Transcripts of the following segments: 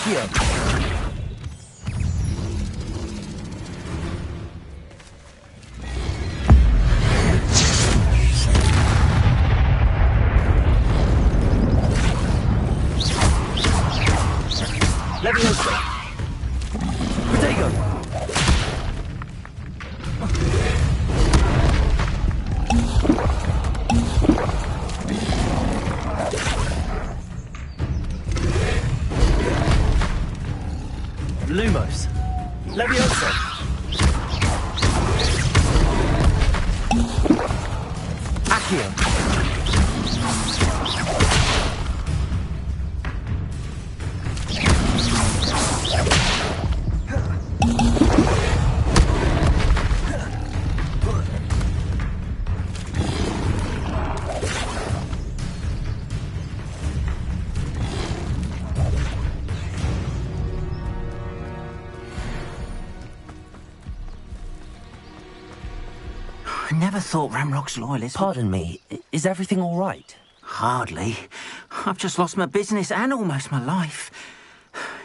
Accio. Leviosa. Protego. Lumos. Leviosa. Accio. I never thought Ramrock's loyalists... Pardon me, is everything all right? Hardly. I've just lost my business and almost my life.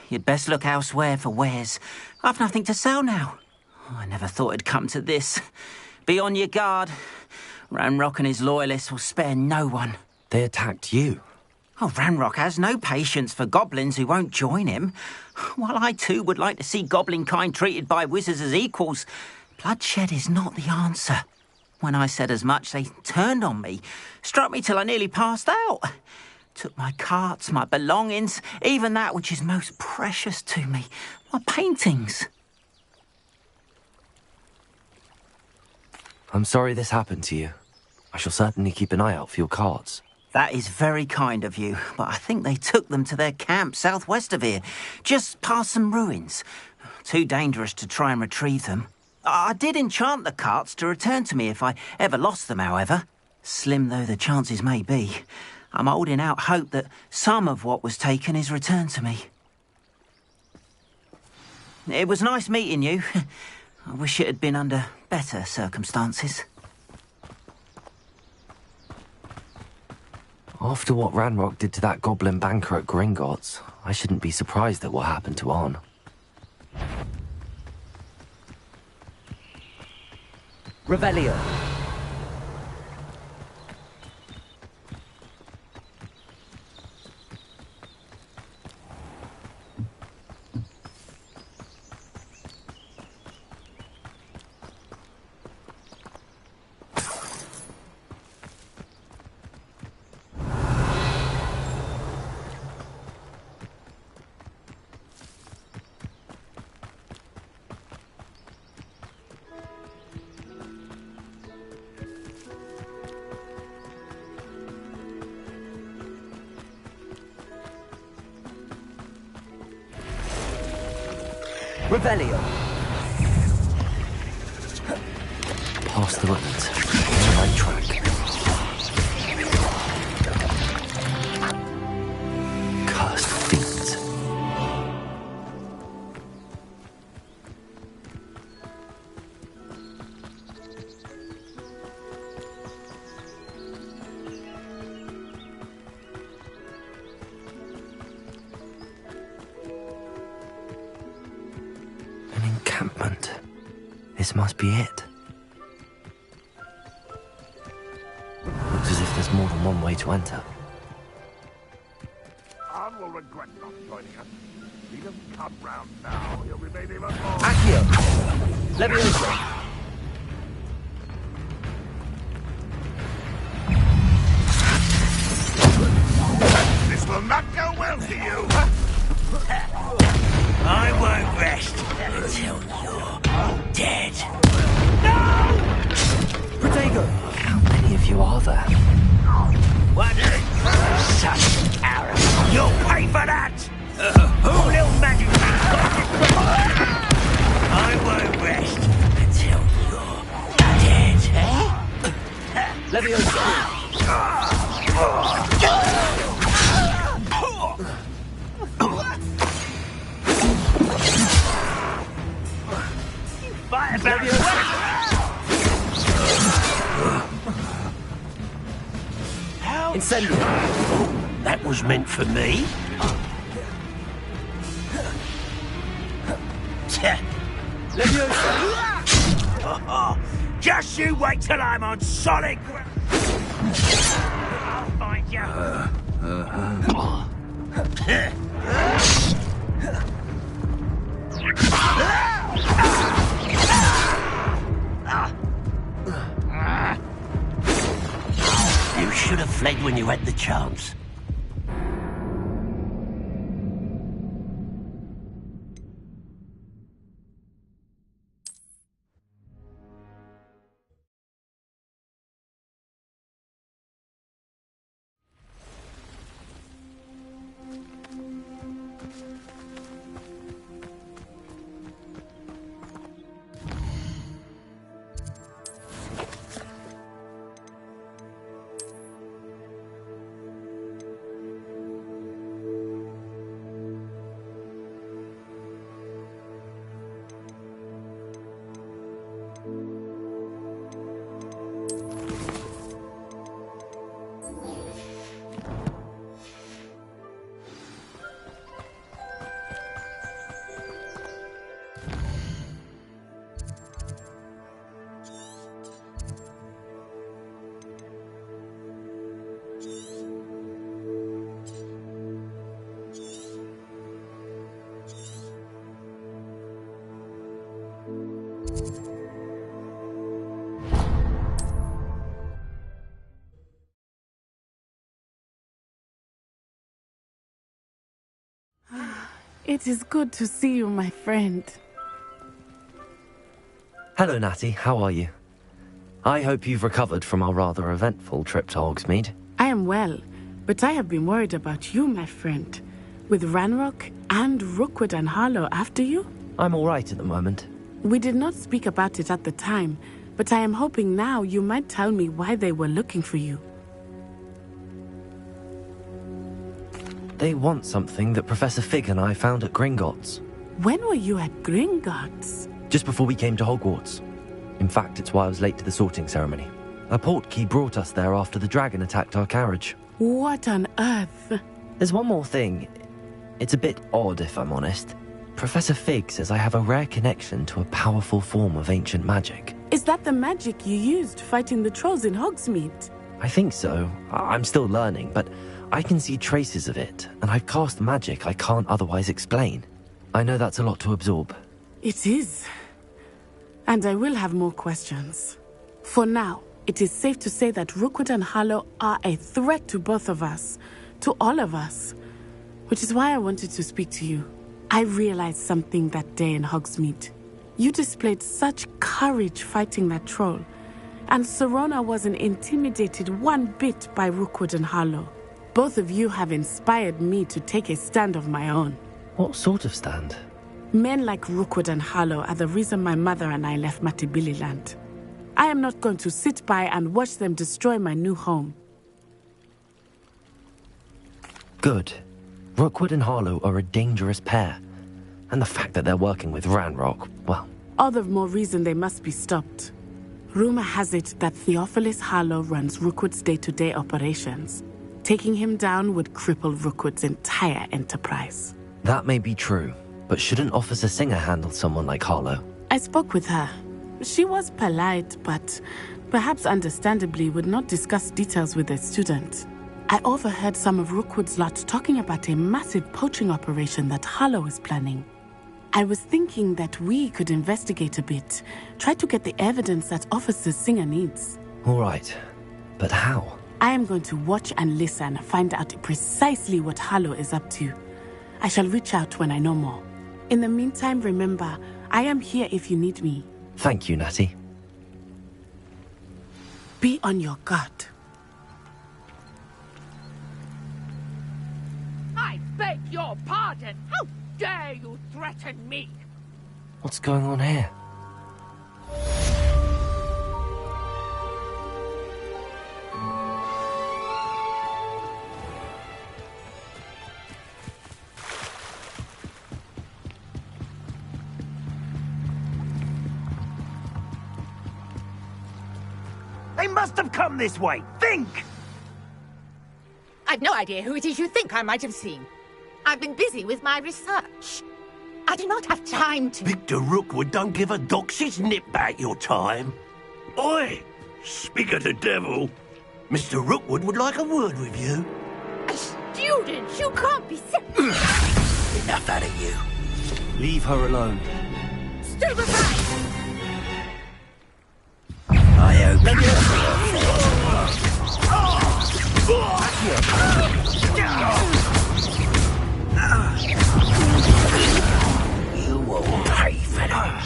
You'd best look elsewhere for wares. I've nothing to sell now. I never thought it'd come to this. Be on your guard. Ramrock and his loyalists will spare no one. They attacked you. Oh, Ramrock has no patience for goblins who won't join him. While I too would like to see goblin kind treated by wizards as equals, bloodshed is not the answer. When I said as much, they turned on me, struck me till I nearly passed out. Took my carts, my belongings, even that which is most precious to me, my paintings. I'm sorry this happened to you. I shall certainly keep an eye out for your cards. That is very kind of you, but I think they took them to their camp southwest of here, just past some ruins. Too dangerous to try and retrieve them. I did enchant the carts to return to me if I ever lost them, however. Slim though the chances may be, I'm holding out hope that some of what was taken is returned to me. It was nice meeting you. I wish it had been under better circumstances. After what Ranrock did to that goblin banker at Gringotts, I shouldn't be surprised at what happened to Arn. Revelio. Revelio. Past the ruins. On the right track. Cursed fiends. This must be it. Looks as if there's more than one way to enter. Arn will regret not joining us. If he doesn't come round now, he'll remain even more... Accio! Leviosa! This will not go well for you! I won't rest until you're dead. Protego! How many of you are there? What? Such arrogance. You'll pay for that! Who little magic I won't rest until you're dead. Leviosa! Incendio. That was meant for me. Just you wait till I'm on solid ground. I'll find you. You should have fled when you had the chance. It is good to see you, my friend. Hello, Natty. How are you? I hope you've recovered from our rather eventful trip to Hogsmeade. I am well, but I have been worried about you, my friend. With Ranrock and Rookwood and Harlow after you? I'm all right at the moment. We did not speak about it at the time, but I am hoping now you might tell me why they were looking for you. They want something that Professor Fig and I found at Gringotts. When were you at Gringotts? Just before we came to Hogwarts. In fact, it's why I was late to the sorting ceremony. A portkey brought us there after the dragon attacked our carriage. What on earth? There's one more thing. It's a bit odd, if I'm honest. Professor Fig says I have a rare connection to a powerful form of ancient magic. Is that the magic you used fighting the trolls in Hogsmeade? I think so. I'm still learning, but I can see traces of it, and I've cast magic I can't otherwise explain. I know that's a lot to absorb. It is. And I will have more questions. For now, it is safe to say that Rookwood and Harlow are a threat to both of us, to all of us. Which is why I wanted to speak to you. I realized something that day in Hogsmeade. You displayed such courage fighting that troll, and Serona wasn't intimidated one bit by Rookwood and Harlow. Both of you have inspired me to take a stand of my own. What sort of stand? Men like Rookwood and Harlow are the reason my mother and I left Mattibilliland. I am not going to sit by and watch them destroy my new home. Good. Rookwood and Harlow are a dangerous pair. And the fact that they're working with Ranrock, well... All the more reason they must be stopped. Rumor has it that Theophilus Harlow runs Rookwood's day-to-day operations. Taking him down would cripple Rookwood's entire enterprise. That may be true, but shouldn't Officer Singer handle someone like Harlow? I spoke with her. She was polite, but perhaps understandably would not discuss details with a student. I overheard some of Rookwood's lot talking about a massive poaching operation that Harlow is planning. I was thinking that we could investigate a bit, try to get the evidence that Officer Singer needs. All right, but how? I am going to watch and listen, find out precisely what Harlow is up to. I shall reach out when I know more. In the meantime, remember, I am here if you need me. Thank you, Natty. Be on your guard. I beg your pardon! How dare you threaten me? What's going on here? They must have come this way. Think! I've no idea who it is you think I might have seen. I've been busy with my research. I do not have time to... Victor Rookwood don't give a doxy's nip back your time. Oi! Speak of the devil. Mr. Rookwood would like a word with you. A student? You can't be Enough out of you. Leave her alone. Still behind! I hope you won't pay for that.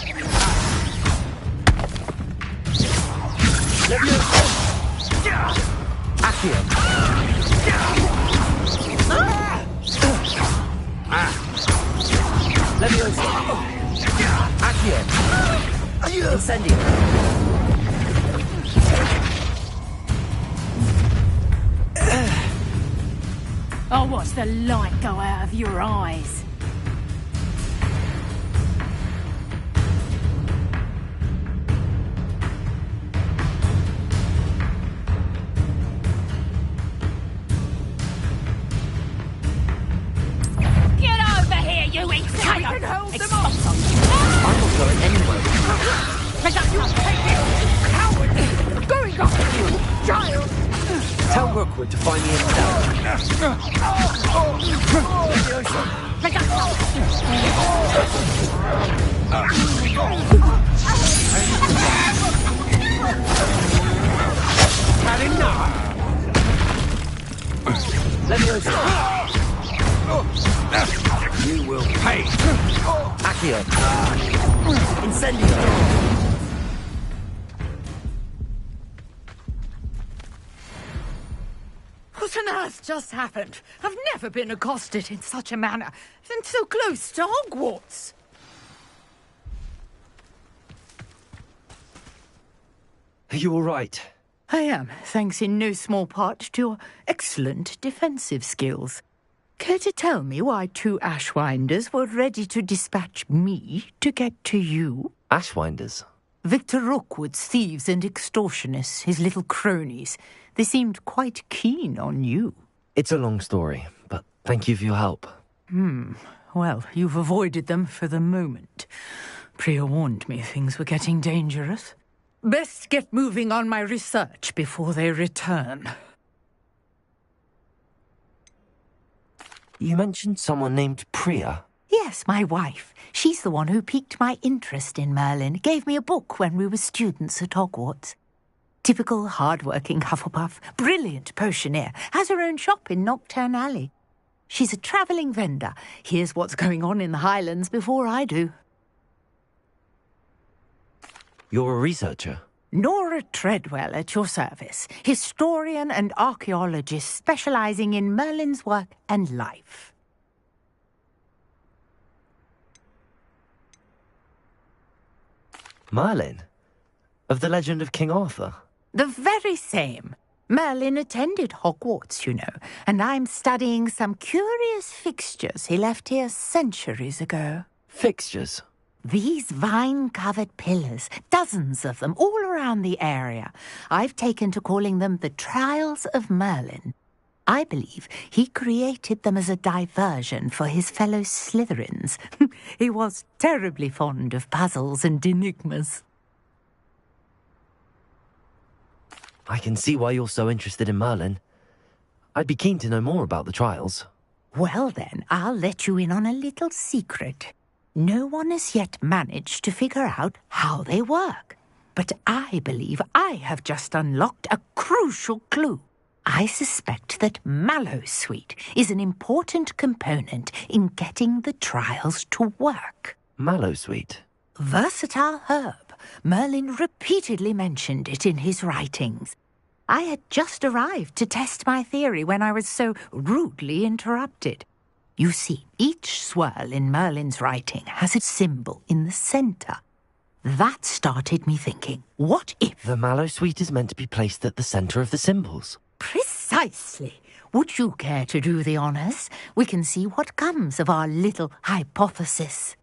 I'll watch the light go out of your eyes. Get over here, you idiot! I can hold them off! I'm not going anywhere. Pick up your coward! Going after you, child! Tell Rookwood to find me in town. Pick up You will pay. Accio. Incendio. What on earth just happened? I've never been accosted in such a manner, and so close to Hogwarts. Are you all right? I am, thanks in no small part to your excellent defensive skills. Care to tell me why 2 Ashwinders were ready to dispatch me to get to you? Ashwinders? Victor Rookwood's thieves and extortionists, his little cronies. They seemed quite keen on you. It's a long story, but thank you for your help. Well, you've avoided them for the moment. Priya warned me things were getting dangerous. Best get moving on my research before they return. You mentioned someone named Priya. Yes, my wife. She's the one who piqued my interest in Merlin. Gave me a book when we were students at Hogwarts. Typical hard-working Hufflepuff, brilliant potioneer, has her own shop in Knockturn Alley. She's a travelling vendor. Hears what's going on in the Highlands before I do. You're a researcher? Nora Treadwell at your service, historian and archaeologist specialising in Merlin's work and life. Merlin? Of the legend of King Arthur? The very same. Merlin attended Hogwarts, you know, and I'm studying some curious fixtures he left here centuries ago. Fixtures? These vine-covered pillars, dozens of them, all around the area. I've taken to calling them the Trials of Merlin. I believe he created them as a diversion for his fellow Slytherins. He was terribly fond of puzzles and enigmas. I can see why you're so interested in Merlin. I'd be keen to know more about the trials. Well then, I'll let you in on a little secret. No one has yet managed to figure out how they work. But I believe I have just unlocked a crucial clue. I suspect that Mallowsweet is an important component in getting the trials to work. Mallowsweet? Versatile herb. Merlin repeatedly mentioned it in his writings. I had just arrived to test my theory when I was so rudely interrupted. You see, each swirl in Merlin's writing has a symbol in the centre. That started me thinking, what if... The Mallowsweet is meant to be placed at the centre of the symbols. Precisely. Would you care to do the honours? We can see what comes of our little hypothesis.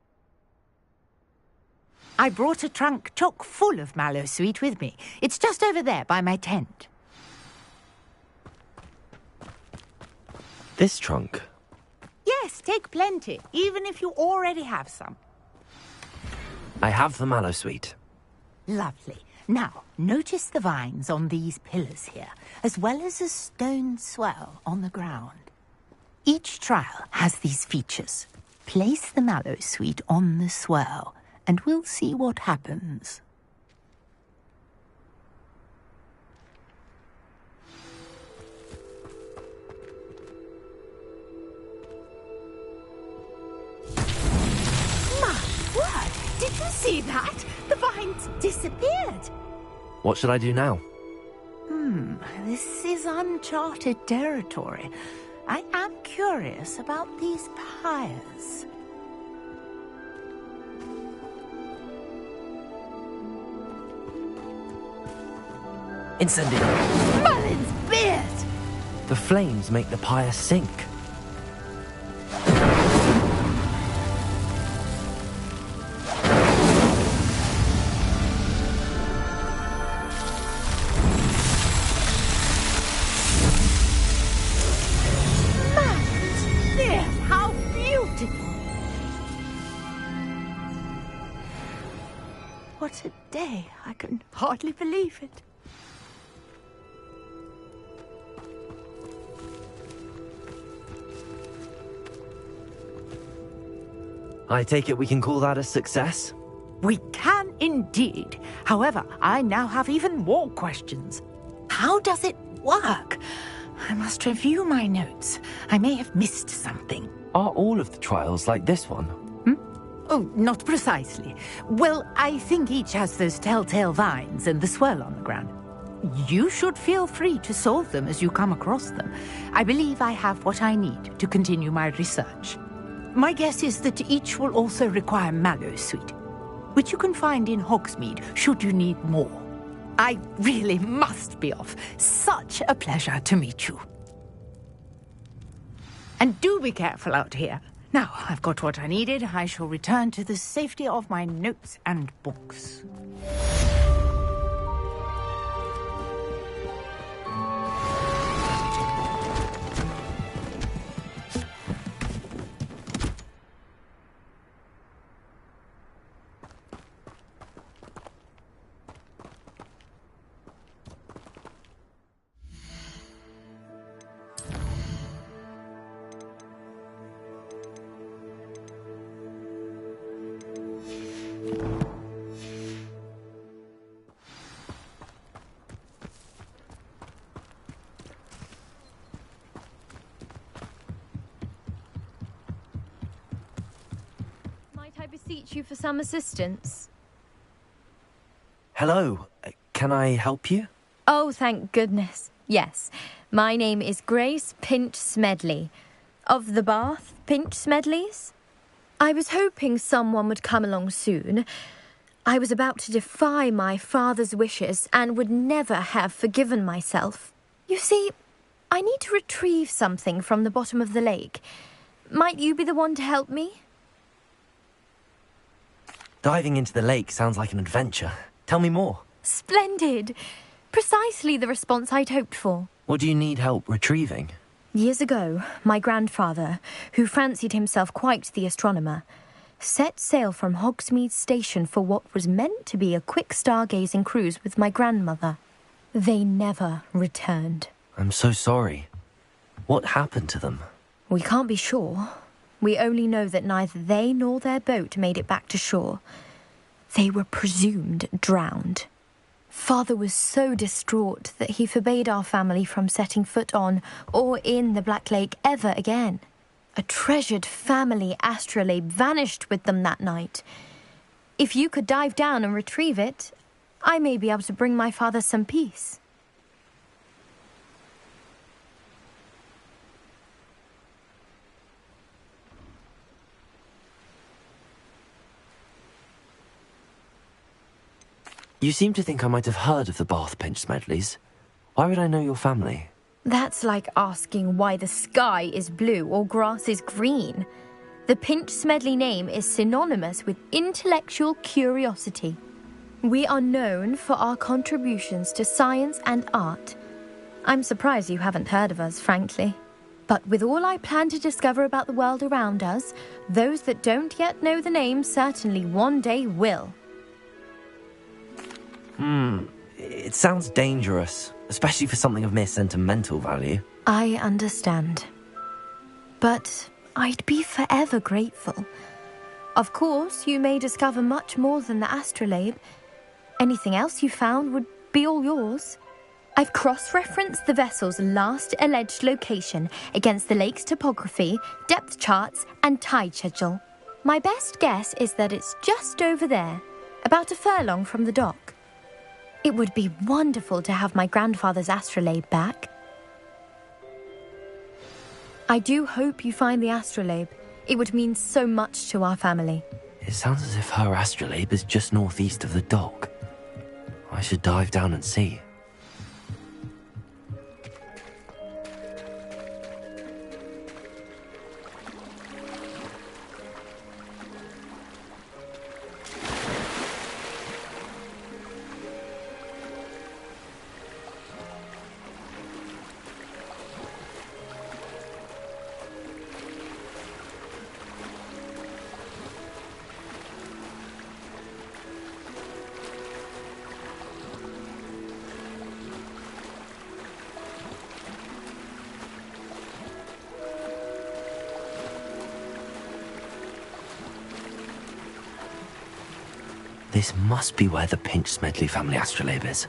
I brought a trunk chock full of Mallowsweet with me. It's just over there by my tent. This trunk? Yes, take plenty, even if you already have some. I have the mallow sweet. Lovely. Now, notice the vines on these pillars here, as well as a stone swell on the ground. Each trial has these features. Place the mallow sweet on the swell, and we'll see what happens. My word! Did you see that? The vines disappeared. What should I do now? This is uncharted territory. I am curious about these pyres. Incendio! Merlin's beard! The flames make the pyre sink. Merlin's beard! How beautiful! What a day! I can hardly believe it. I take it we can call that a success? We can indeed. However, I now have even more questions. How does it work? I must review my notes. I may have missed something. Are all of the trials like this one? Oh, not precisely. Well, I think each has those telltale vines and the swirl on the ground. You should feel free to solve them as you come across them. I believe I have what I need to continue my research. My guess is that each will also require mallow sweet, which you can find in Hogsmeade should you need more. I really must be off. Such a pleasure to meet you. And do be careful out here. Now, I've got what I needed. I shall return to the safety of my notes and books. Might I beseech you for some assistance? Hello, can I help you? Oh, thank goodness. Yes, my name is Grace Pinch Smedley, of the Bath Pinch Smedleys. I was hoping someone would come along soon. I was about to defy my father's wishes and would never have forgiven myself. You see, I need to retrieve something from the bottom of the lake. Might you be the one to help me? Diving into the lake sounds like an adventure. Tell me more. Splendid! Precisely the response I'd hoped for. What do you need help retrieving? Years ago, my grandfather, who fancied himself quite the astronomer, set sail from Hogsmeade Station for what was meant to be a quick stargazing cruise with my grandmother. They never returned. I'm so sorry. What happened to them? We can't be sure. We only know that neither they nor their boat made it back to shore. They were presumed drowned. Father was so distraught that he forbade our family from setting foot on or in the Black Lake ever again. A treasured family astrolabe vanished with them that night. If you could dive down and retrieve it, I may be able to bring my father some peace. You seem to think I might have heard of the Bath Pinch Smedleys. Why would I know your family? That's like asking why the sky is blue or grass is green. The Pinch Smedley name is synonymous with intellectual curiosity. We are known for our contributions to science and art. I'm surprised you haven't heard of us, frankly. But with all I plan to discover about the world around us, those that don't yet know the name certainly one day will. It sounds dangerous, especially for something of mere sentimental value. I understand. But I'd be forever grateful. Of course, you may discover much more than the astrolabe. Anything else you found would be all yours. I've cross-referenced the vessel's last alleged location against the lake's topography, depth charts, and tide schedule. My best guess is that it's just over there, about a furlong from the dock. It would be wonderful to have my grandfather's astrolabe back. I do hope you find the astrolabe. It would mean so much to our family. It sounds as if her astrolabe is just northeast of the dock. I should dive down and see. This must be where the Pinch-Smedley family astrolabe is.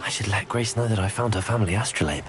I should let Grace know that I found her family astrolabe.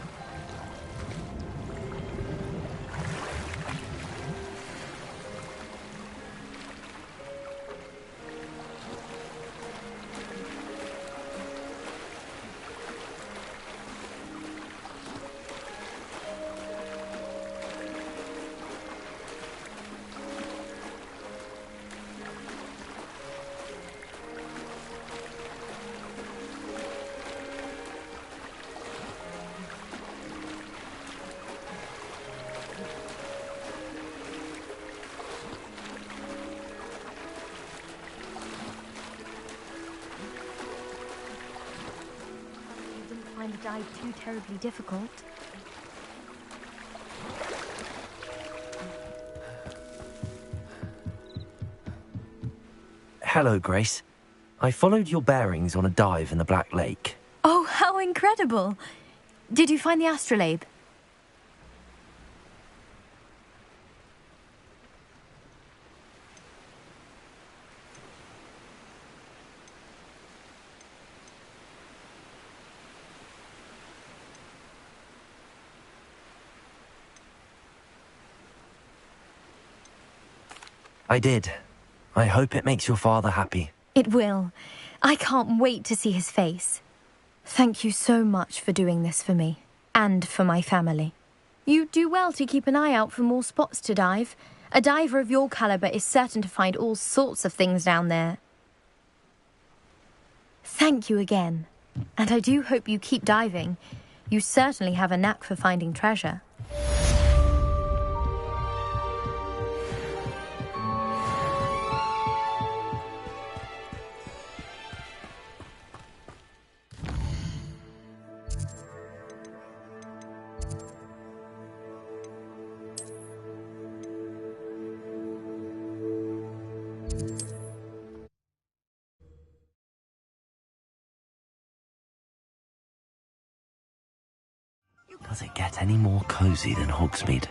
Find the dive too terribly difficult. Hello, Grace. I followed your bearings on a dive in the Black Lake. Oh, how incredible! Did you find the astrolabe? I did. I hope it makes your father happy. It will. I can't wait to see his face. Thank you so much for doing this for me, and for my family. You do well to keep an eye out for more spots to dive. A diver of your caliber is certain to find all sorts of things down there. Thank you again. And I do hope you keep diving. You certainly have a knack for finding treasure. Does it get any more cozy than Hogsmeade?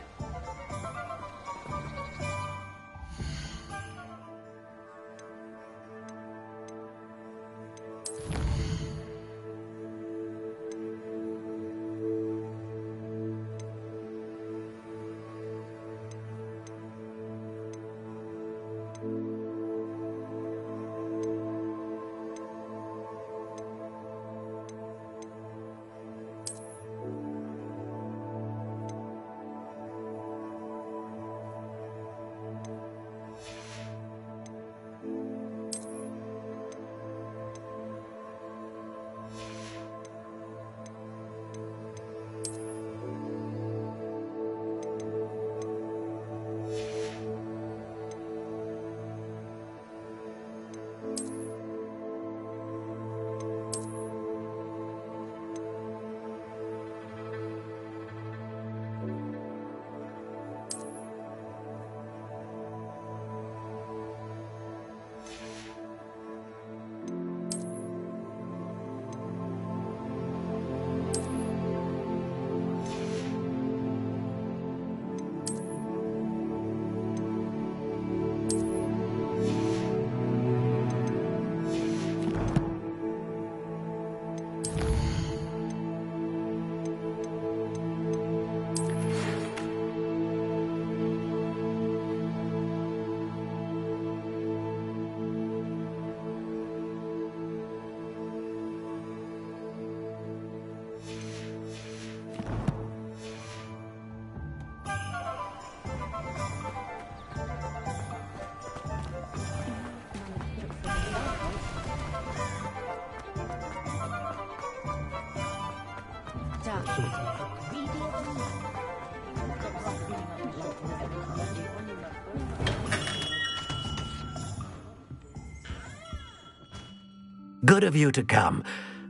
Good of you to come.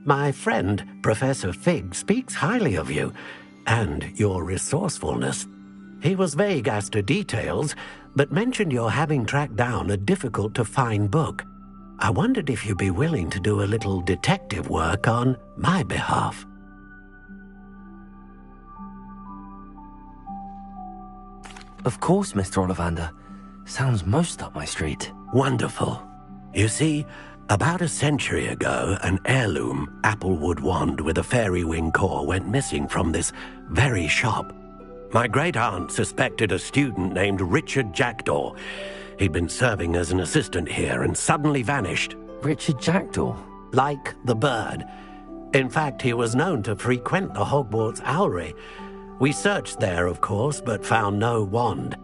My friend, Professor Fig, speaks highly of you and your resourcefulness. He was vague as to details, but mentioned your having tracked down a difficult-to-find book. I wondered if you'd be willing to do a little detective work on my behalf. Of course, Mr. Ollivander. Sounds most up my street. Wonderful. You see, about a century ago, an heirloom applewood wand with a fairy wing core went missing from this very shop. My great-aunt suspected a student named Richard Jackdaw. He'd been serving as an assistant here and suddenly vanished. Richard Jackdaw? Like the bird. In fact, he was known to frequent the Hogwarts Owlery. We searched there, of course, but found no wand.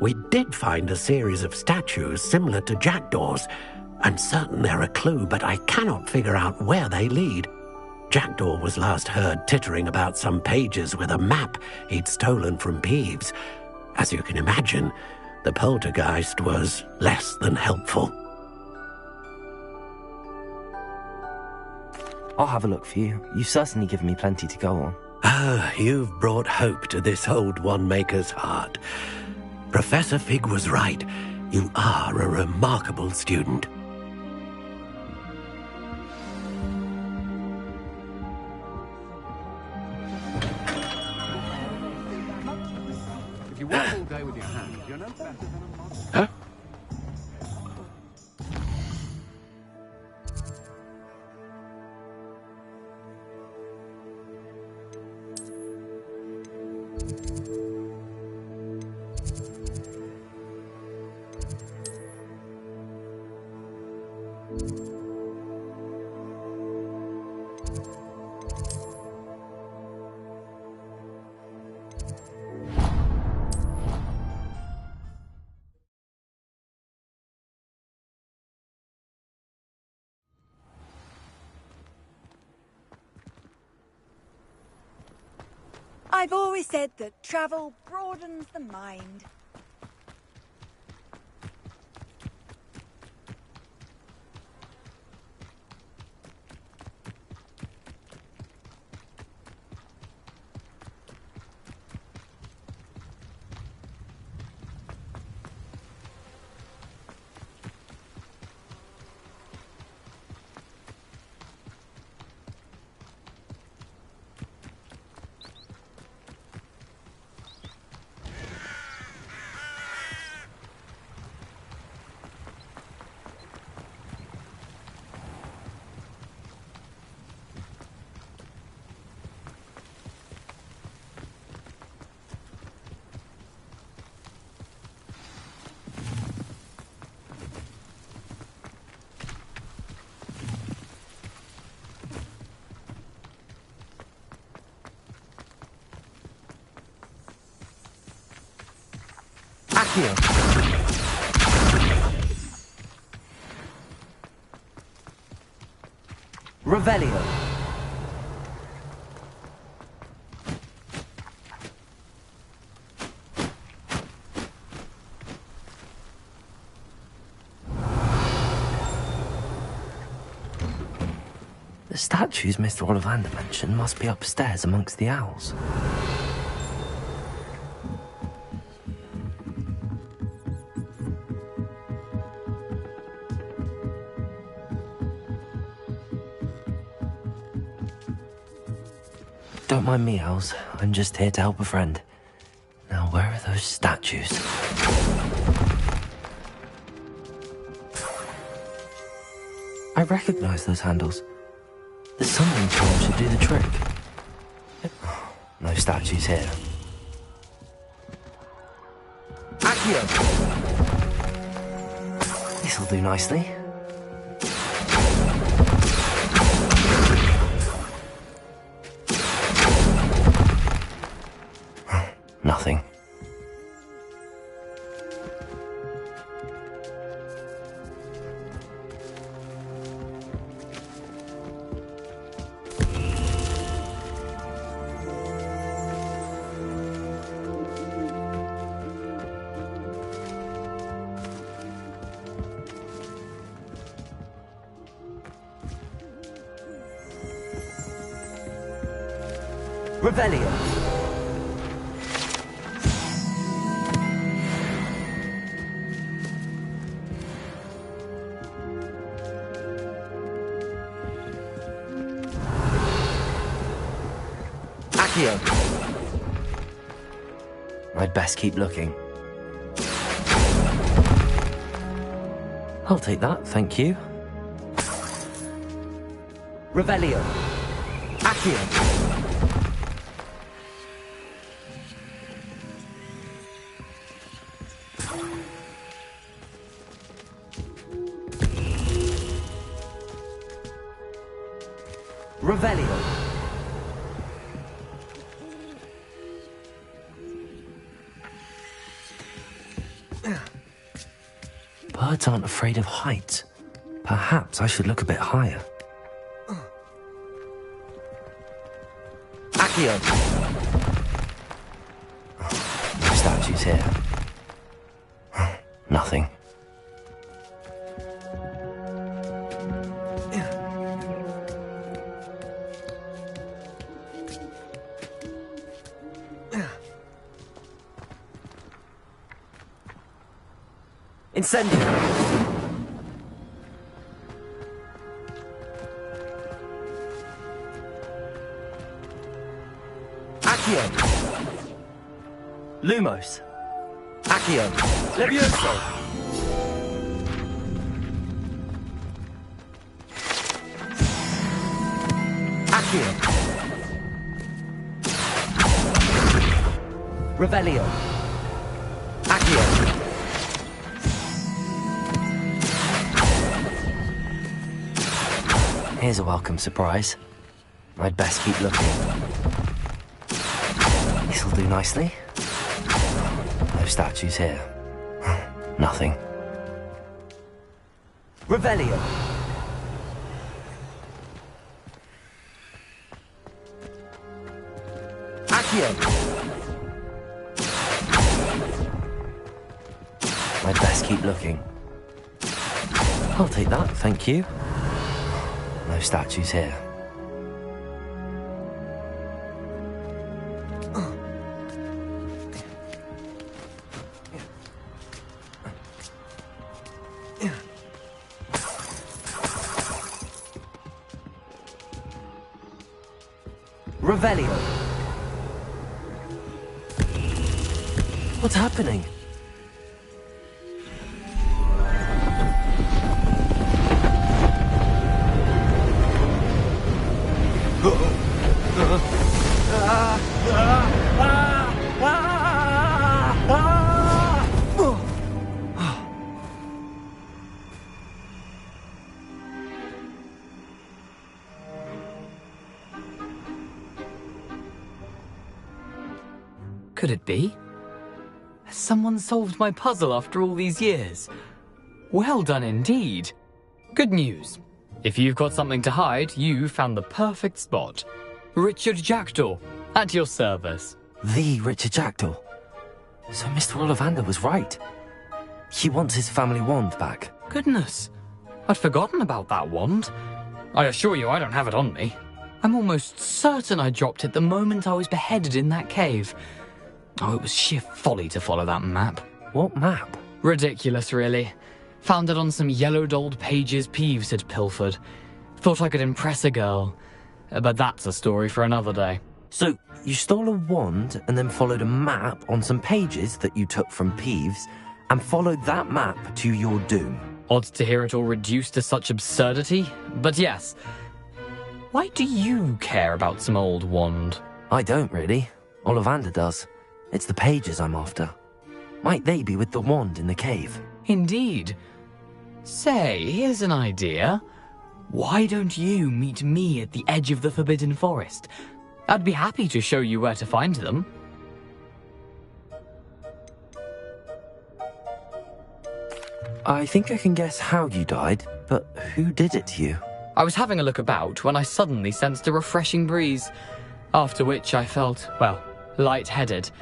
We did find a series of statues similar to Jackdaw's. I'm certain they're a clue, but I cannot figure out where they lead. Jackdaw was last heard tittering about some pages with a map he'd stolen from Peeves. As you can imagine, the poltergeist was less than helpful. I'll have a look for you. You've certainly given me plenty to go on. Ah, you've brought hope to this old one-maker's heart. Professor Fig was right. You are a remarkable student. If you work all day with your hands, you're no better than a monster. Huh? I've always said that travel broadens the mind. Accio! Revelio! The statues Mr. Ollivander mentioned must be upstairs amongst the owls. Don't mind me, owls. I'm just here to help a friend. Now, where are those statues? I recognize those handles. The summoning charm should do the trick. No statues here. Accio! This'll do nicely. Nothing. Revelio. Accio. I'd best keep looking. I'll take that, thank you. Revelio. Accio. Revelio. Birds aren't afraid of heights. Perhaps I should look a bit higher. Accio. No statues here. Nothing. Incendio! Accio! Lumos! Accio! Levioso! Accio! Revelio! Accio! Here's a welcome surprise. I'd best keep looking. This'll do nicely. No statues here. Nothing. Revelio! Accio! I'd best keep looking. I'll take that, thank you. No statues here. Revelio. What's happening? Could it be? Has someone solved my puzzle after all these years? Well done indeed. Good news. If you've got something to hide, you found the perfect spot. Richard Jackdaw, at your service. The Richard Jackdaw. So Mr. Ollivander was right. He wants his family wand back. Goodness, I'd forgotten about that wand. I assure you I don't have it on me. I'm almost certain I dropped it the moment I was beheaded in that cave. Oh, it was sheer folly to follow that map. What map? Ridiculous, really. Found it on some yellowed old pages Peeves had pilfered. Thought I could impress a girl. But that's a story for another day. So, you stole a wand and then followed a map on some pages that you took from Peeves and followed that map to your doom. Odd to hear it all reduced to such absurdity, but yes. Why do you care about some old wand? I don't, really. Ollivander does. It's the pages I'm after. Might they be with the wand in the cave? Indeed. Say, here's an idea. Why don't you meet me at the edge of the Forbidden Forest? I'd be happy to show you where to find them. I think I can guess how you died, but who did it to you? I was having a look about when I suddenly sensed a refreshing breeze, after which I felt, well, lightheaded.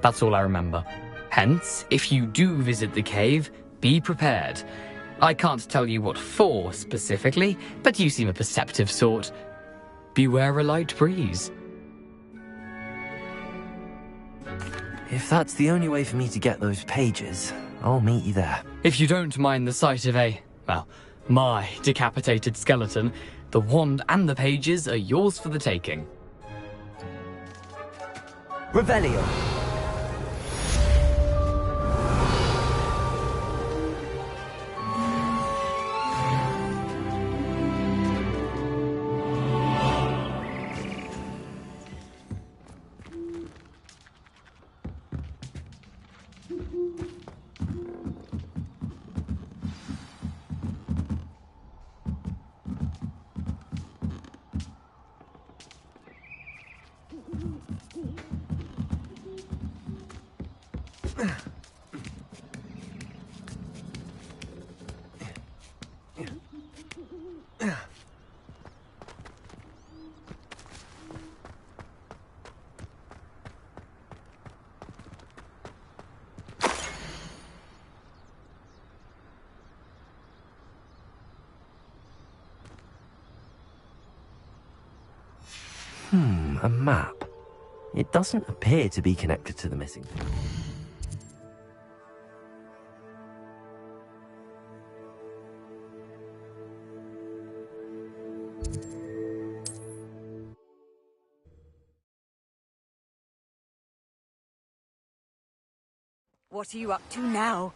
That's all I remember. Hence, if you do visit the cave, be prepared. I can't tell you what for specifically, but you seem a perceptive sort. Beware a light breeze. If that's the only way for me to get those pages, I'll meet you there. If you don't mind the sight of my decapitated skeleton, the wand and the pages are yours for the taking. Revelio. A map. It doesn't appear to be connected to the missing thing. What are you up to now?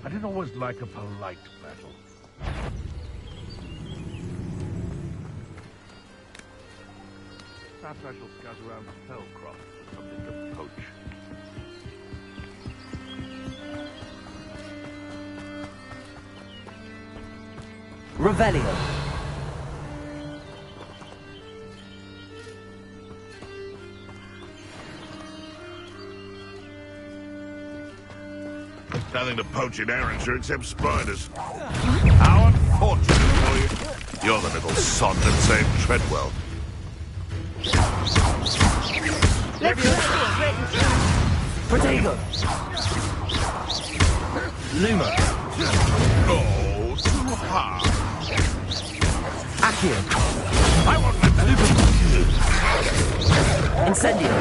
I didn't always like a polite battle. Perhaps I shall scout around Fellcroft for something to poach. Revelio. Nothing to poach in Arrynshire except spiders. How unfortunate for you. You're the little sod that saved Treadwell. Protego. Luma. Oh, too hard. Accio. I won't let that. Incendio.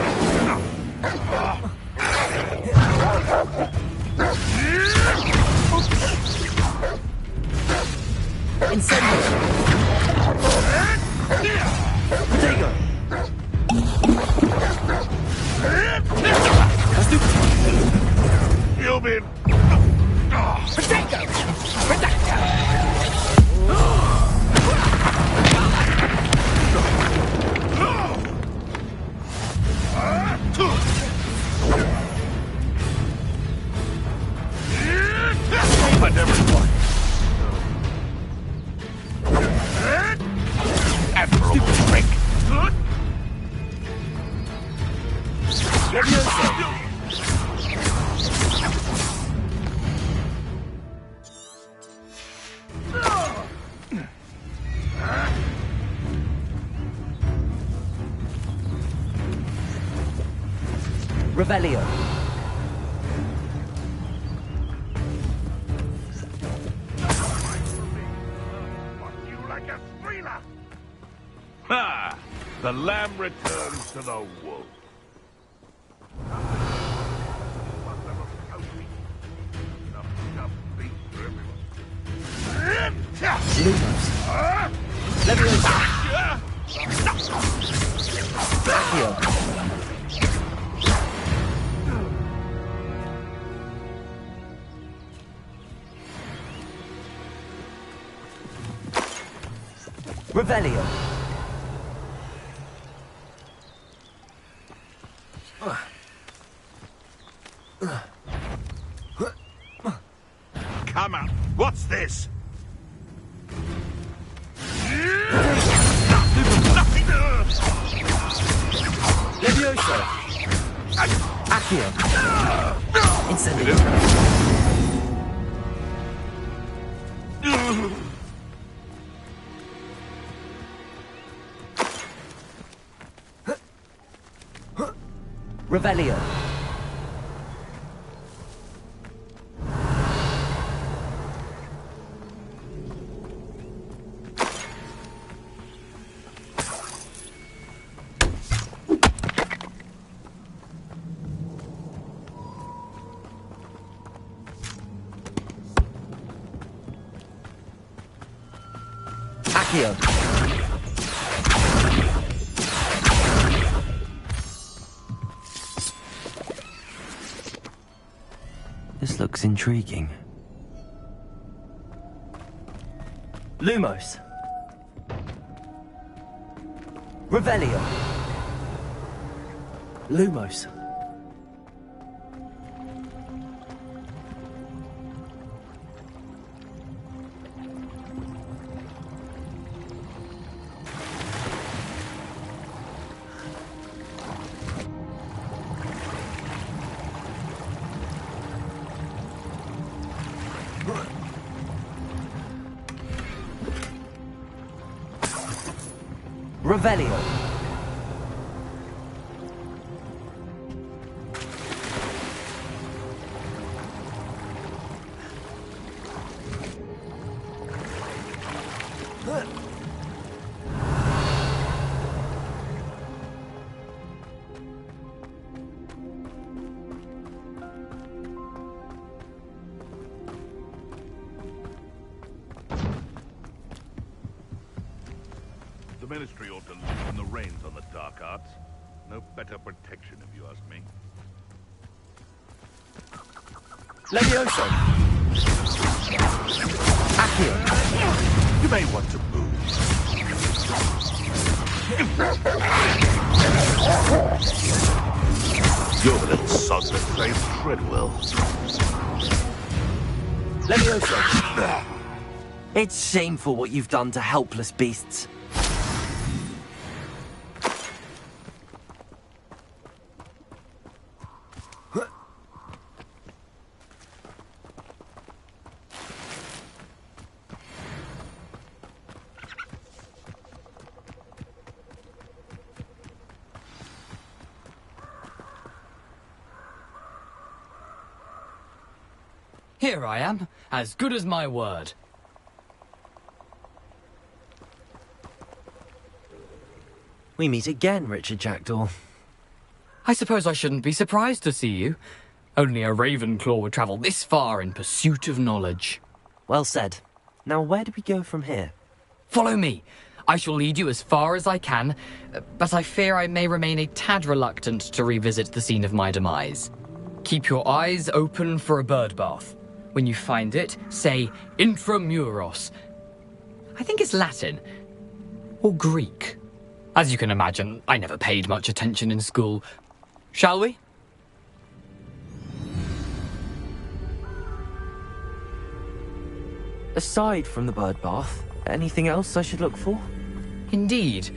Incendio. Protego. You'll be... I never thought. Admirable trick. Revelio. You like a thriller. Ha! The lamb returns to the wolf. Revelio. Come on. What's this? Levioso. Accio. Incendio. Revelio. Accio. This looks intriguing. Lumos. Revelio. Lumos. Revelio. The Ministry ought to loosen the reins on the dark arts. No better protection, if you ask me. Levioso. Accio. You may want to move. You're the little sod that plays Treadwell. Levioso. It's shameful what you've done to helpless beasts. Here I am, as good as my word. We meet again, Richard Jackdaw. I suppose I shouldn't be surprised to see you. Only a Ravenclaw would travel this far in pursuit of knowledge. Well said. Now where do we go from here? Follow me. I shall lead you as far as I can, but I fear I may remain a tad reluctant to revisit the scene of my demise. Keep your eyes open for a bird bath. When you find it, say intramuros. I think it's Latin. Or Greek. As you can imagine, I never paid much attention in school. Shall we? Aside from the bird bath, anything else I should look for? Indeed.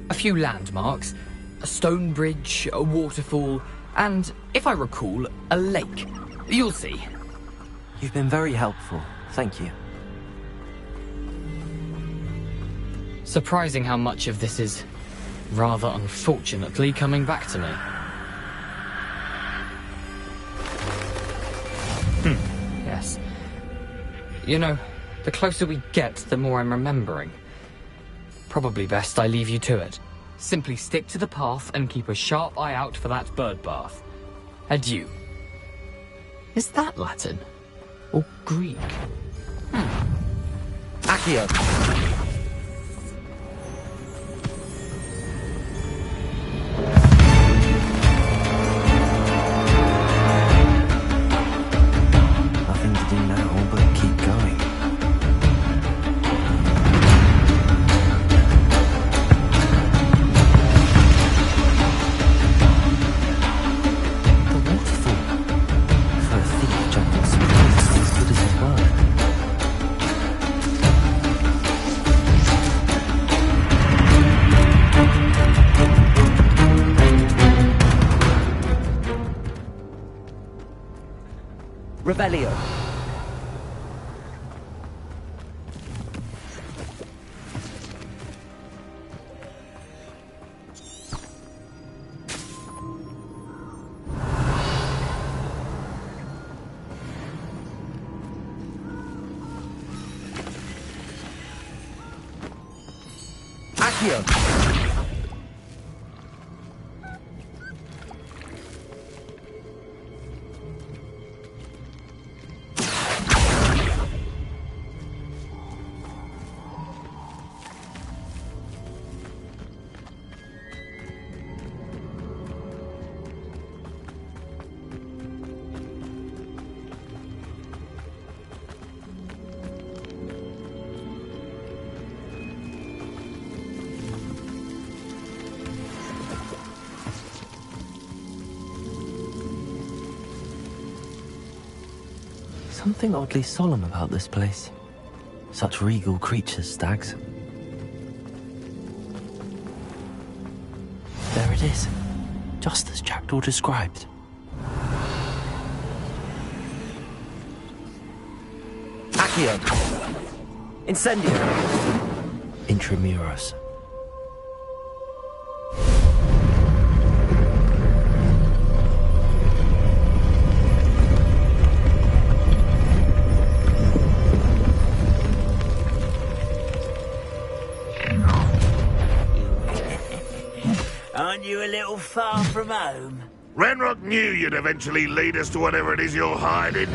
A few landmarks. A stone bridge, a waterfall, and, if I recall, a lake. You'll see. You've been very helpful. Thank you. Surprising how much of this is, rather unfortunately, coming back to me. Yes. You know, the closer we get, the more I'm remembering. Probably best I leave you to it. Simply stick to the path and keep a sharp eye out for that bird bath. Adieu. Is that Latin? Or Greek? Accio. Nothing to do now but keep going. The waterfall. For a thief, Jackal surprisingly as good as his word. Revelio. Accio! Something oddly solemn about this place. Such regal creatures, stags. There it is, just as Jackdaw described. Accio! Incendio! Intramuros. Aren't you a little far from home? Ranrock knew you'd eventually lead us to whatever it is you're hiding.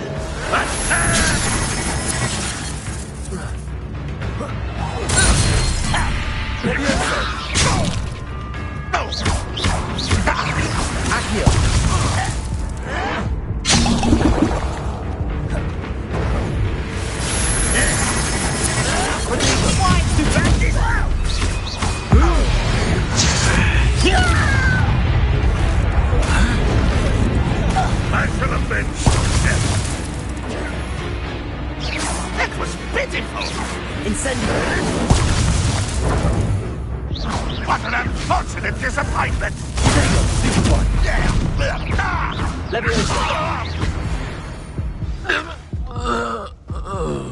Back to the bench. That was pitiful. Incendio! What an unfortunate disappointment.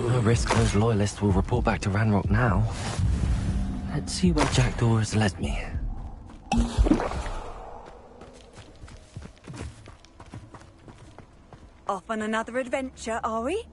No risk those loyalists will report back to Ranrock now. Let's see where Jackdaw has led me. Off on another adventure, are we?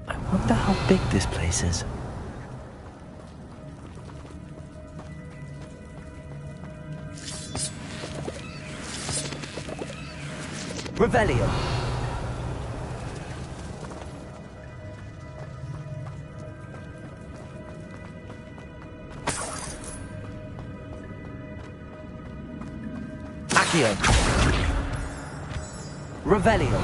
I wonder how big this place is. Revelio. Accio. Accio. Revelio.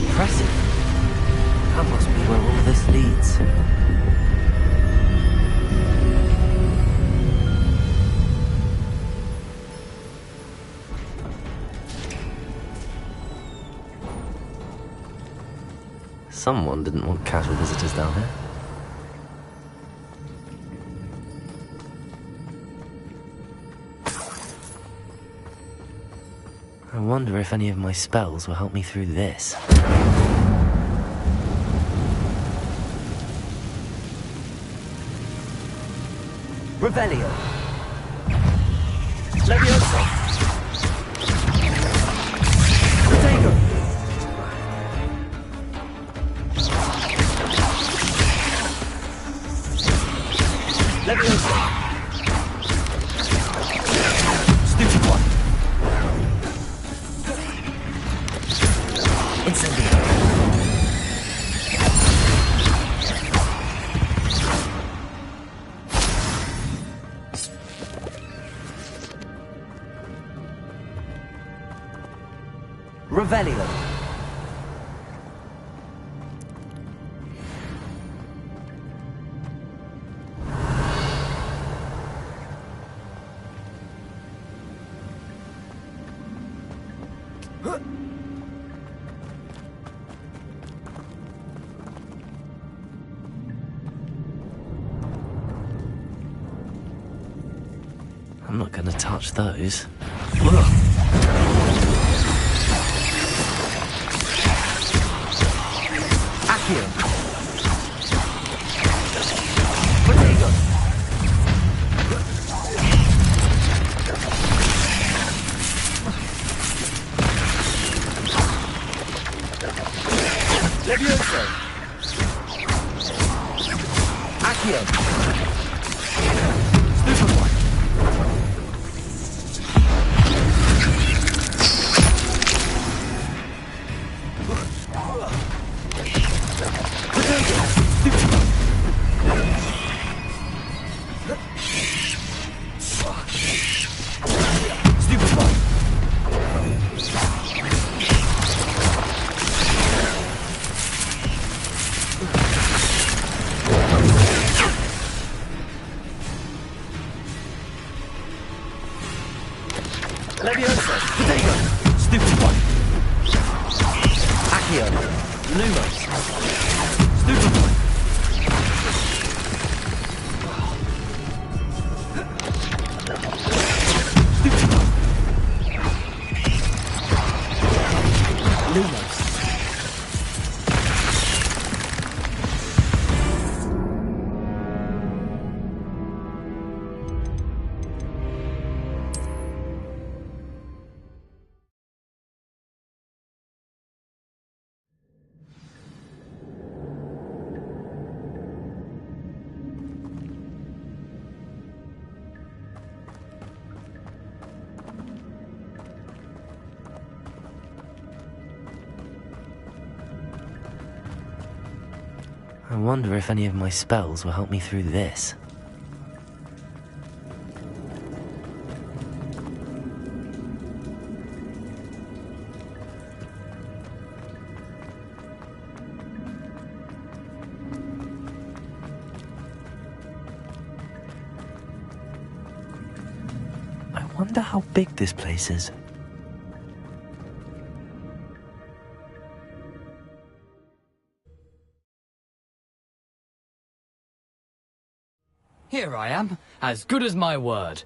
Impressive. That must be where all this leads. Someone didn't want casual visitors down here. I wonder if any of my spells will help me through this. Revelio. Levioso. Protego. Levioso. Stupid one. Incendio. Revelio. I'm not going to touch those. Accio. Protego. Levioso. Accio. Stupid one. Levioso. Protego. Stupid one. Accio. Lumos. Stupid one. Stupid one. Lumos. I wonder if any of my spells will help me through this. I wonder how big this place is. Here I am, as good as my word.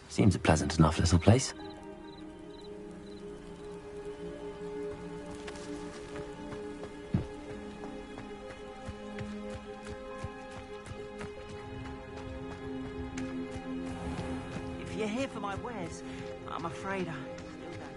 Seems a pleasant enough little place. If you're here for my wares, I'm afraid I still don't.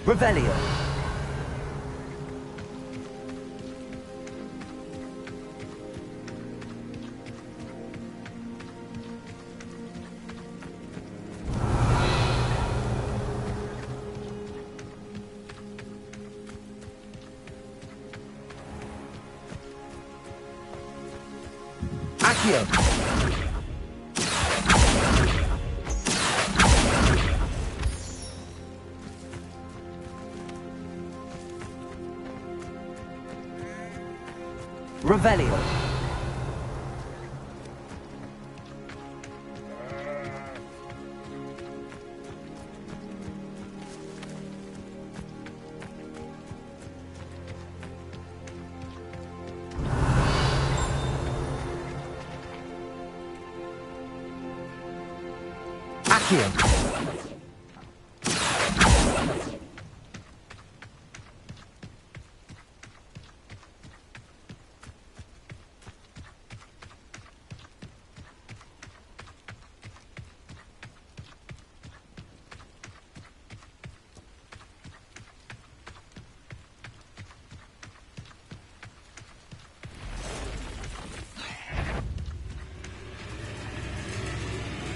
Revelio. Accio. Revelio. Accio.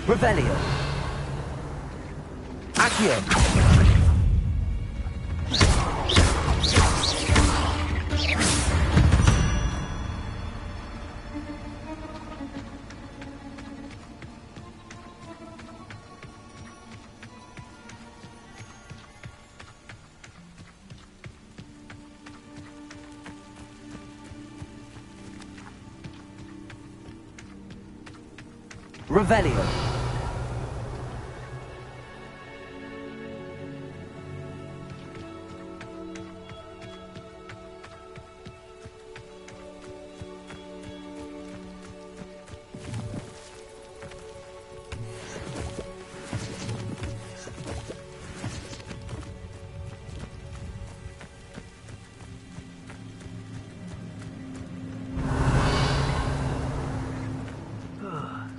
Revelio. Accio. Revelio.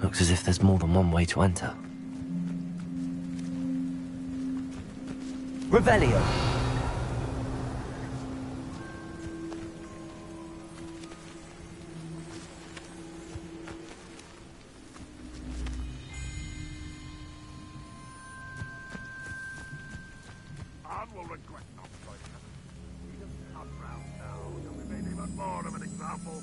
Looks as if there's more than one way to enter. Revelio. And will regret not joining us. He doesn't come round now, so we made even more of an example.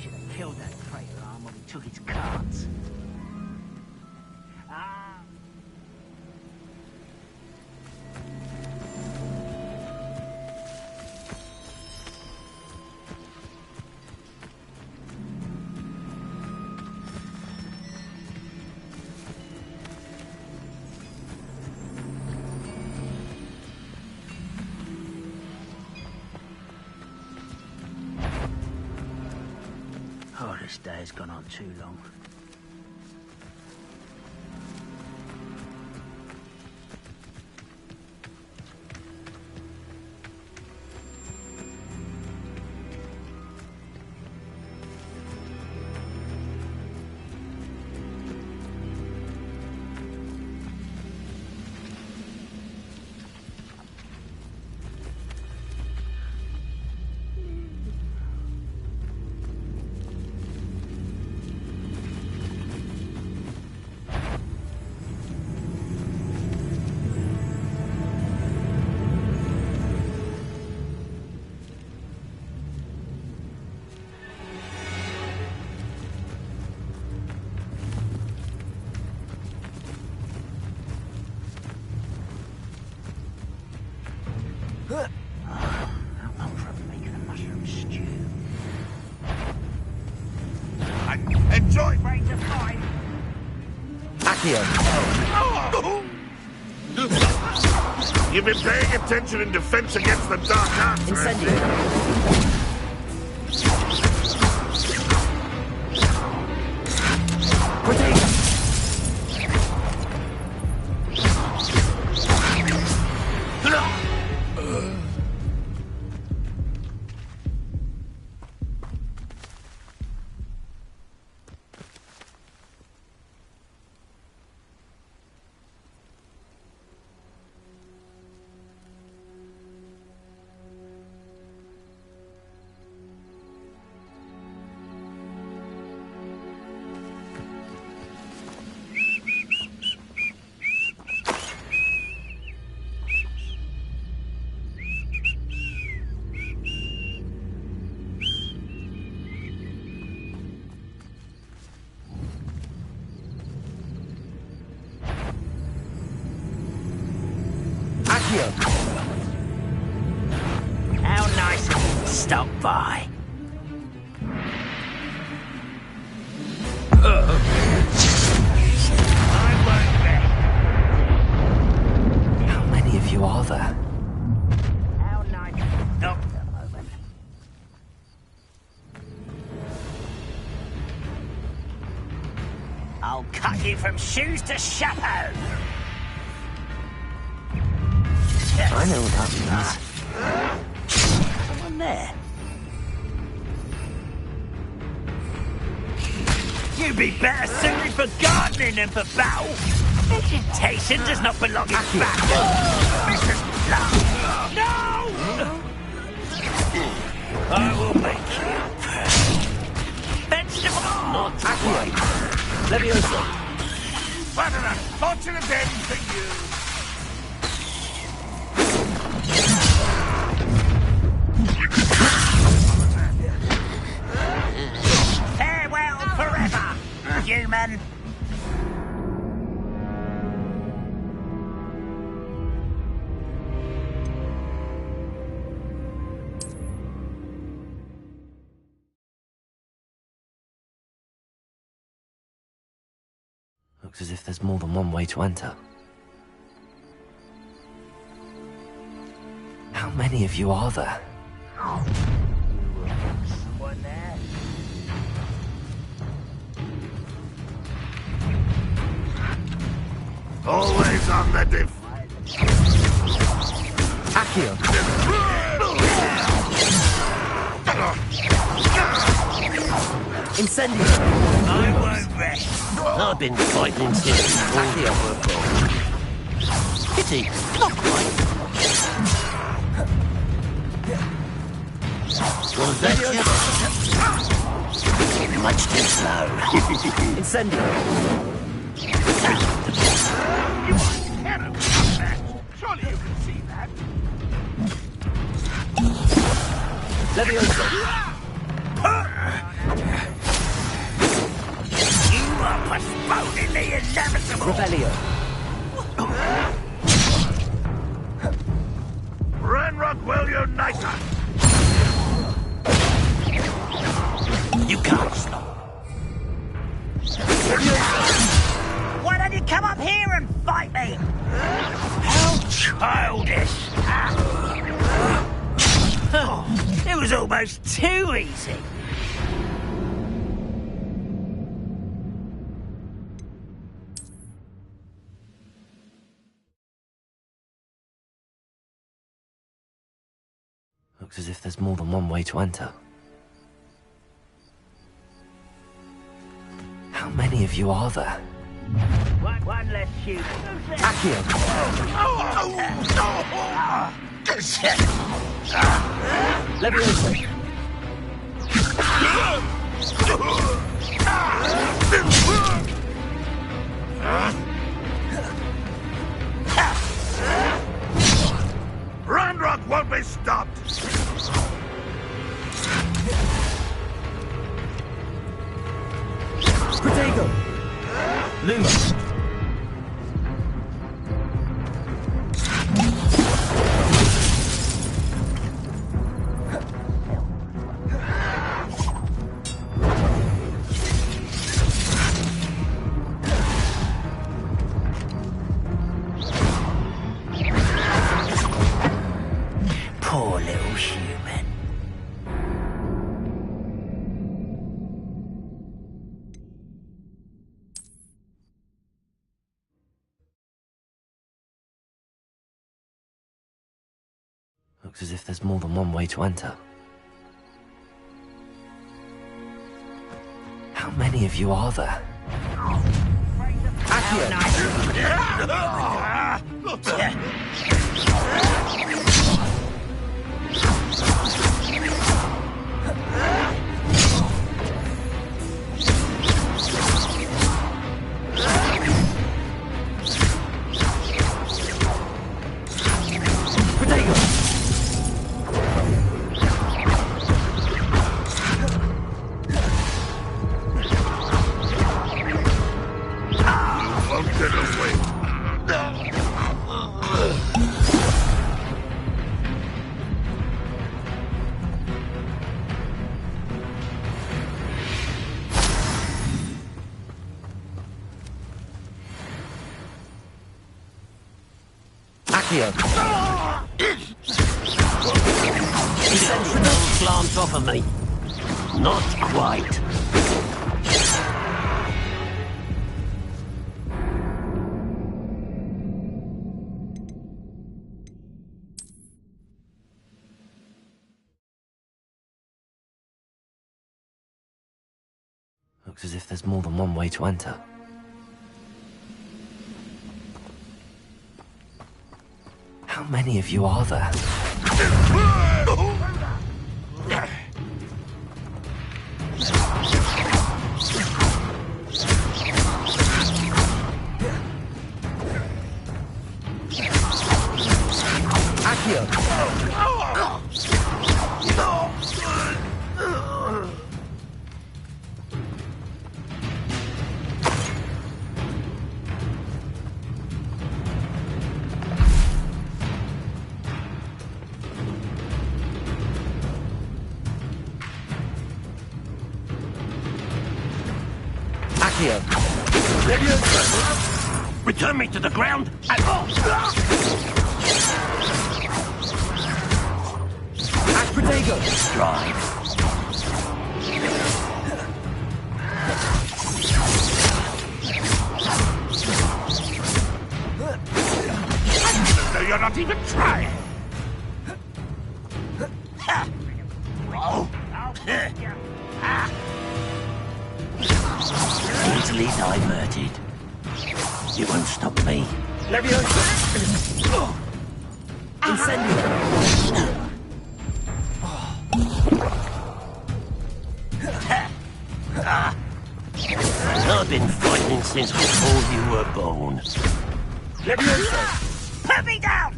Should have killed that traitor arm when we took his cards. Ah. Oh, this day has gone on too long. I'm up for making a mushroom stew. Enjoy! Ready to fight? Accio! You've been paying attention in defense against the dark arts. Incendio! How nice of you to stop by. How many of you are there? How nice. Oh, a moment. I'll cut you from shoes to chapeau. I know what that means. Someone there. You'd be better suited for gardening than for battle. Vegetation does not belong in battle. Mrs. Love. No! I will make you pay. Vegetable not Accio! Levioso! What an unfortunate end for you! Farewell forever, human. Looks as if there's more than one way to enter. How many of you are there? Someone there. Always on the Accio! Incendio! I won't rest. I've been fighting since Accio! Pity, not quite. Was that you? Much too slow. Incendio! Surely you can see that. Levioso! You are postponing the inevitable. Revelio! Ranrock will unite us. You can't stop. Why don't you come up here and fight me? How childish. It was almost too easy. Looks as if there's more than one way to enter. How many of you are there? One less shoot. Accio! Levioso! Ranrock won't be stopped. Protego! Luma! Poor little human. Looks as if there's more than one way to enter. How many of you are there? Don't glance off of me. Not quite. Looks as if there's more than one way to enter. How many of you are there? Return me to the ground at once! Drive. No, you're not even trying. Easily diverted. You won't stop me. I've been fighting since before you were born. Put me down!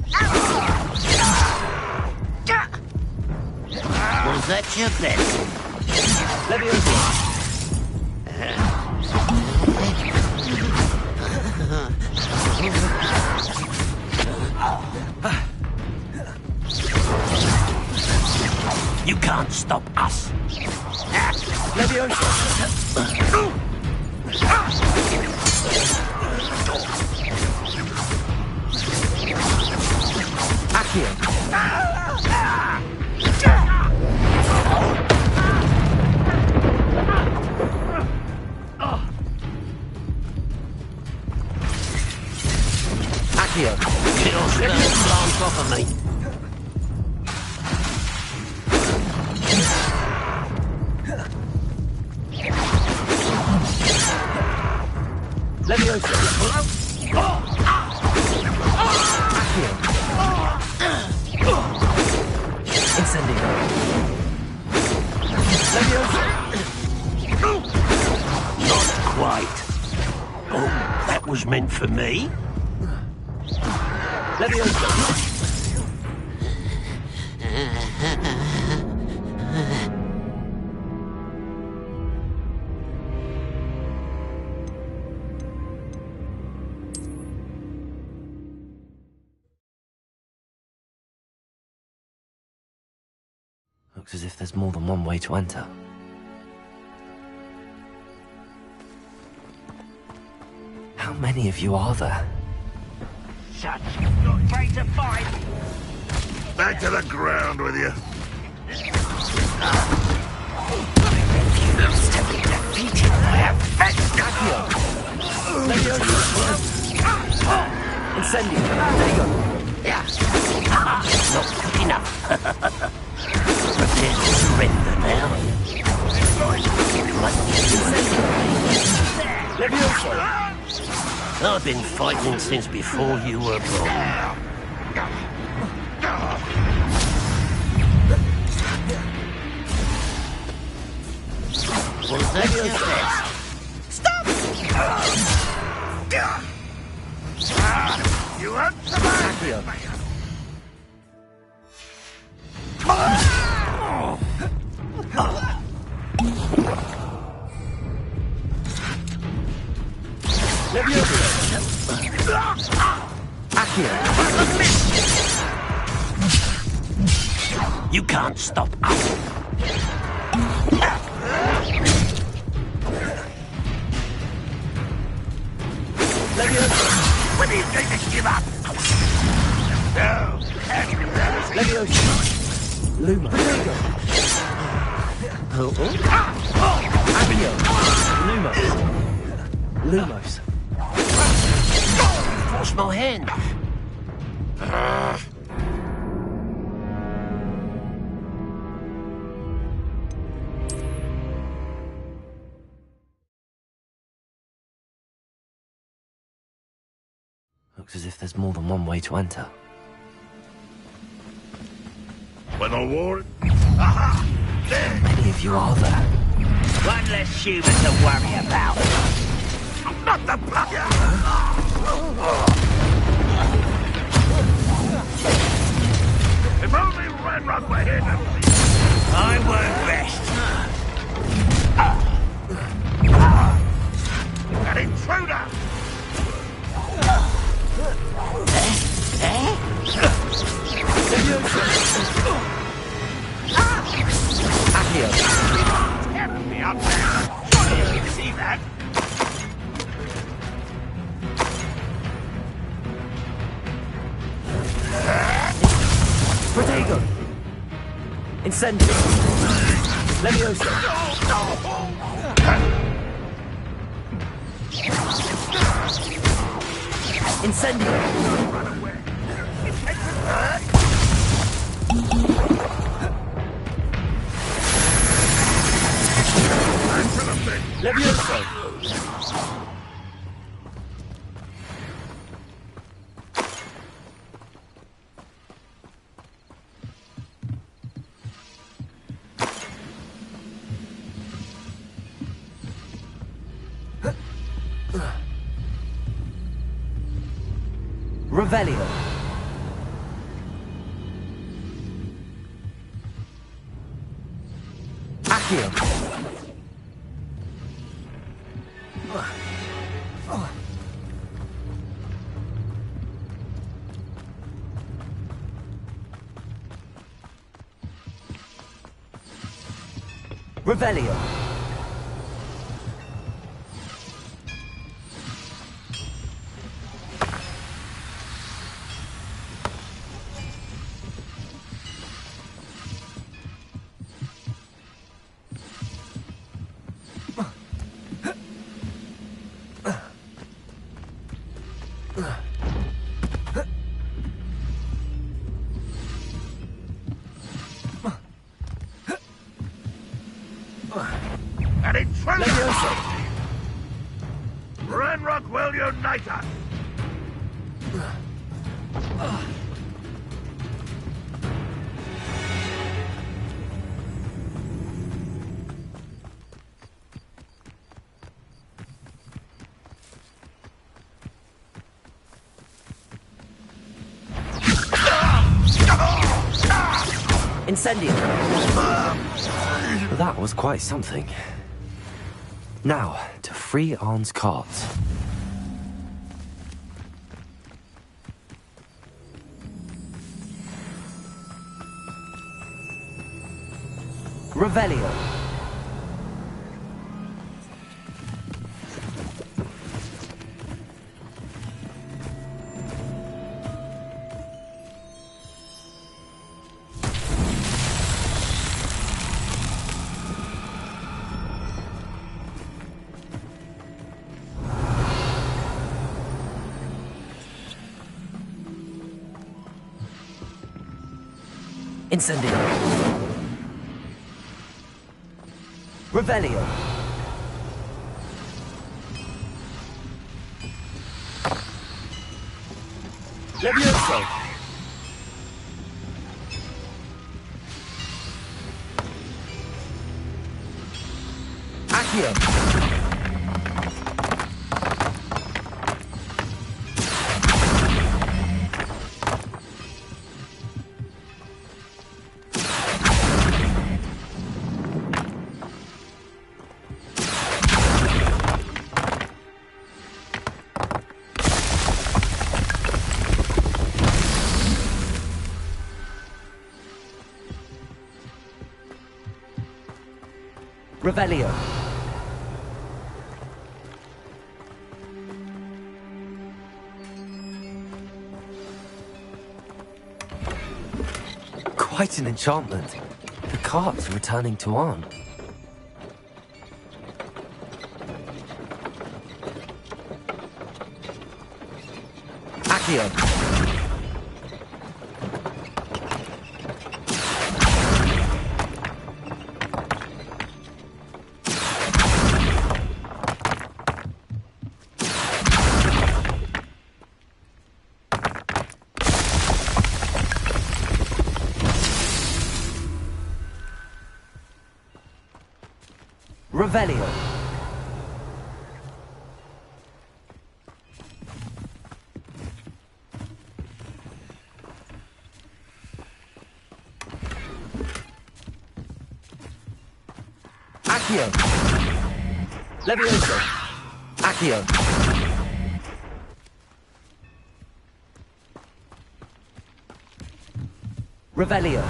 Was that your best? You can't stop us. Little spell glance off of me. Not quite. Oh, that was meant for me. Looks as if there's more than one way to enter. How many of you are there? Shut! Not afraid to fight! Back to the ground with you. Refuse to be defeated by a vegetable! Incendio! There you go! Not quick enough. Prepare to surrender now. Levioso! I've been fighting since before you were born. Was that your best? Stop! You won't survive! You can't stop us. When are you going to give up? No. Levioso! Luma! Accio! Lumos! Force my hand. Looks as if there's more than one way to enter. When the war... Aha! There! How many of you are there? One less human to worry about. Not the blood! If only Ranrock were here to... I won't rest. An intruder! Accio! Tearing me up there! Surely you can see that! Protego! Incendio! Levioso! Incendio! Levioso! Revelio. Accio. Revelio. An intruder! Levioso. Ranrock will unite us! Incendio. That was quite something. Now, to free Arn's cards. Revelio. Incendio. Revelio. Levioso. Accio. Revelio. Quite an enchantment. The cart's returning to Arn. Accio. Revelio. Accio. Levioso. Accio. Revelio.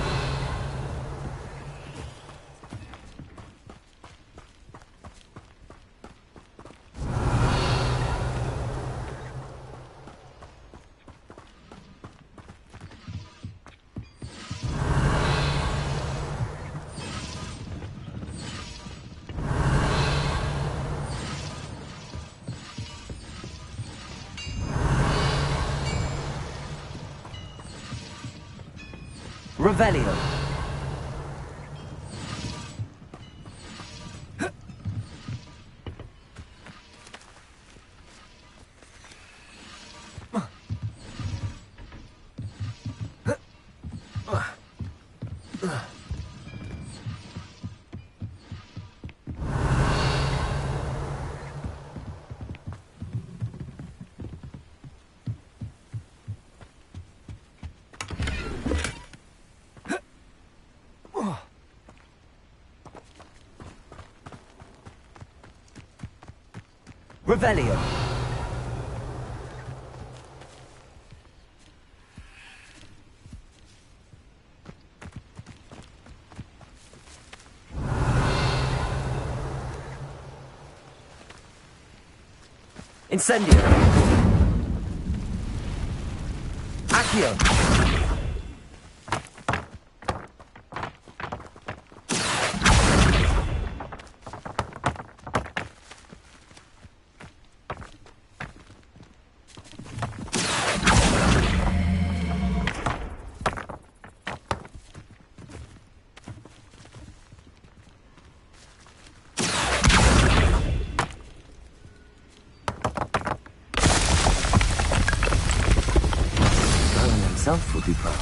Revelio. Revelio. Incendio. Accio. Himself would be proud.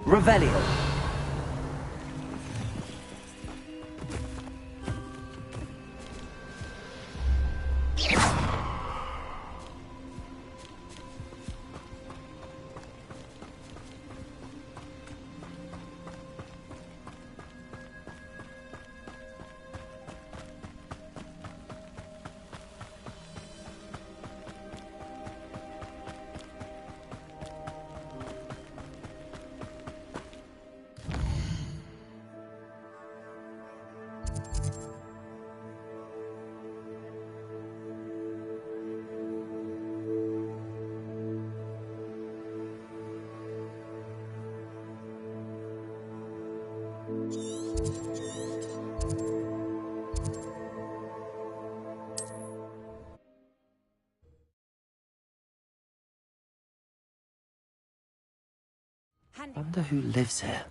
Revelio. Wonder who lives here.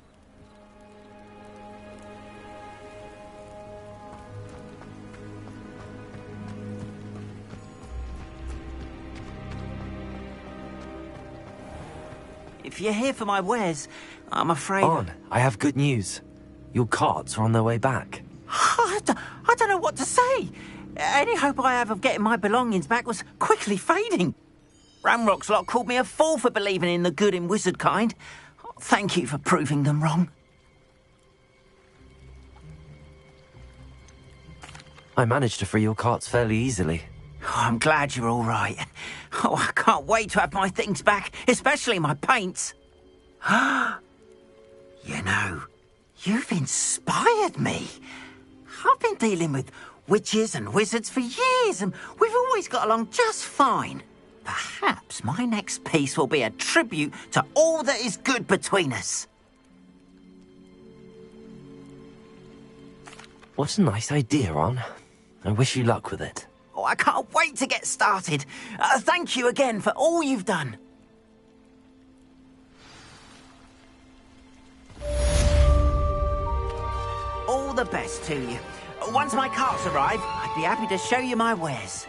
If you're here for my wares, I'm afraid... On, I have good news. Your carts are on their way back. I don't know what to say. Any hope I have of getting my belongings back was quickly fading. Ramrock's lot called me a fool for believing in the good in wizard kind. Thank you for proving them wrong. I managed to free your carts fairly easily. Oh, I'm glad you're all right. Oh, I can't wait to have my things back, especially my paints. You know, you've inspired me. I've been dealing with witches and wizards for years, and we've always got along just fine. Perhaps my next piece will be a tribute to all that is good between us. What a nice idea, Ron. I wish you luck with it. Oh, I can't wait to get started. Thank you again for all you've done. All the best to you. Once my carts arrive, I'd be happy to show you my wares.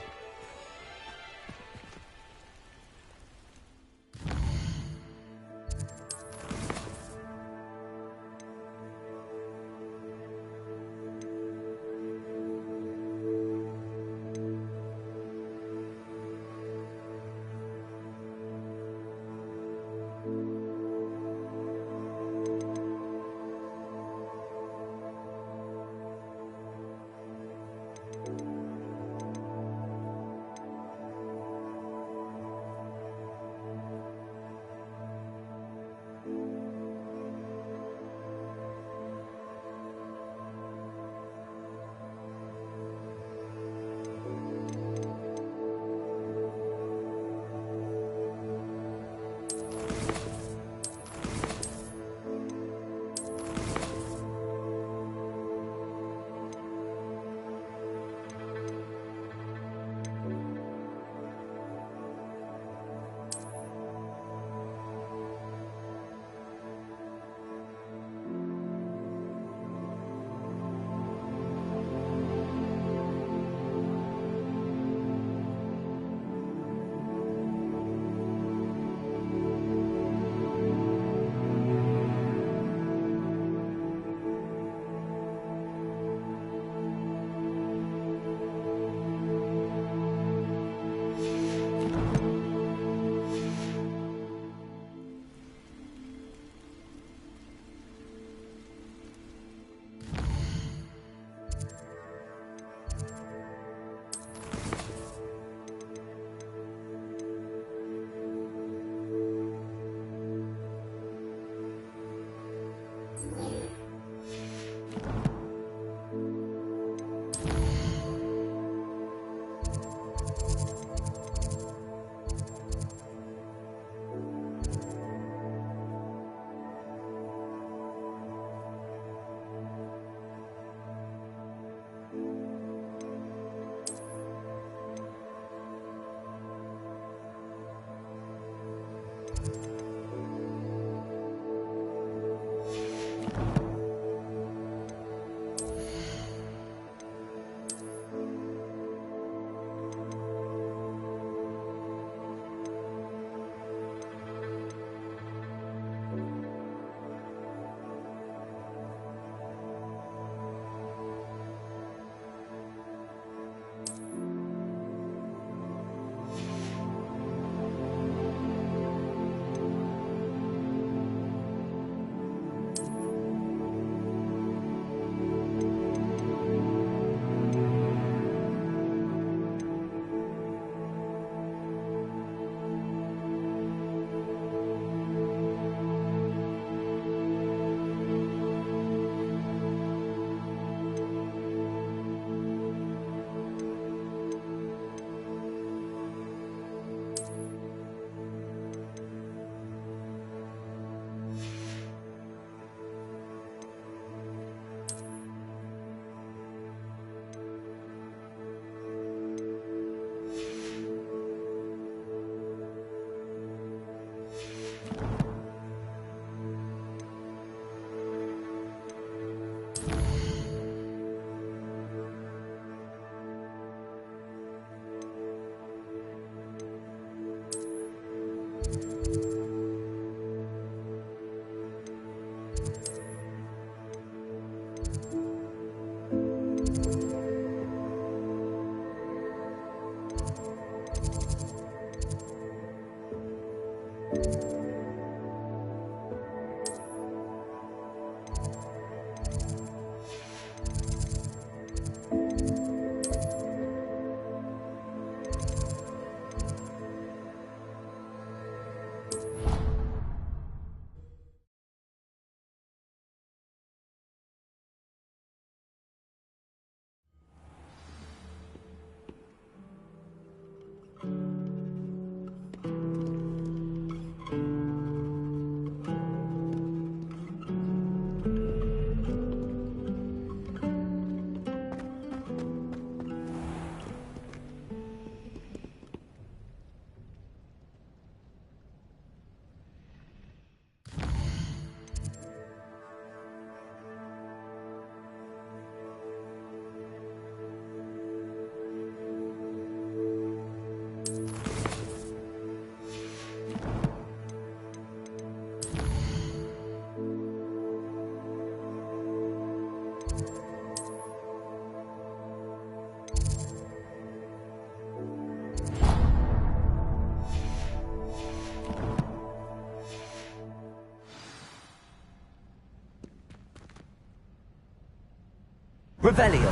Revelio.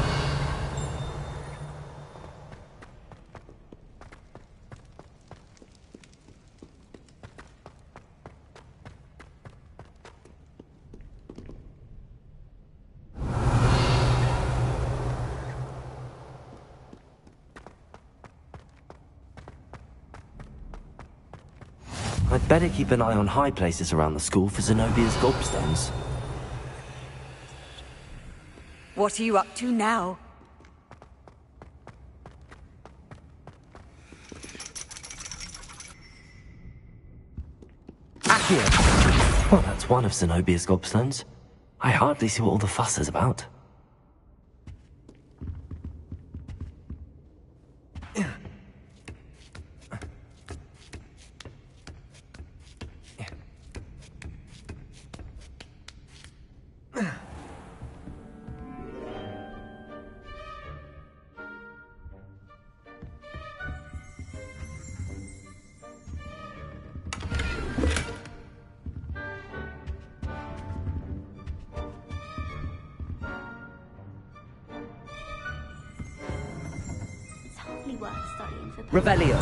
I'd better keep an eye on high places around the school for Zenobia's gobstones. What are you up to now? Accio! Well, that's one of Zenobia's gobstones. I hardly see what all the fuss is about. Worth studying for Revelio.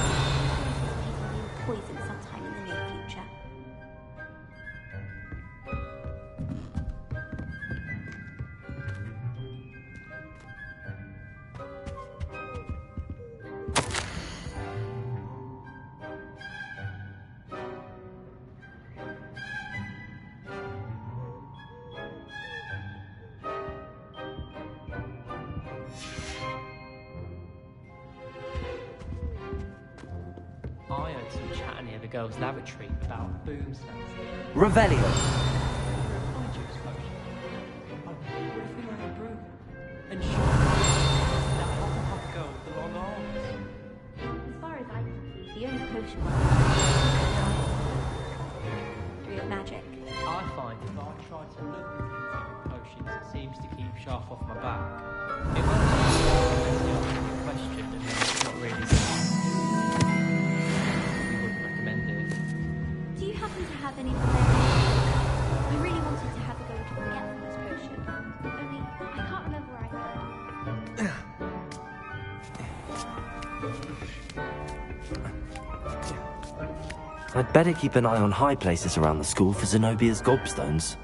Poison sometime in the near future. I heard some chat near the girls' lavatory about boom slants. Revelio. Find you exposure. Oh, what if we were a broom? And sure, that Hufflepuff girl with the long arms. As far as I can see, the only potion degree of magic. I find if I try to look at things with potions, it seems to keep Sharp off my back. It works if you ask a question and then it's not really there. Do you happen to have any I really wanted to have a go to the forgetfulness potion. Only, I can't remember where I heard. I'd better keep an eye on high places around the school for Zenobia's gobstones.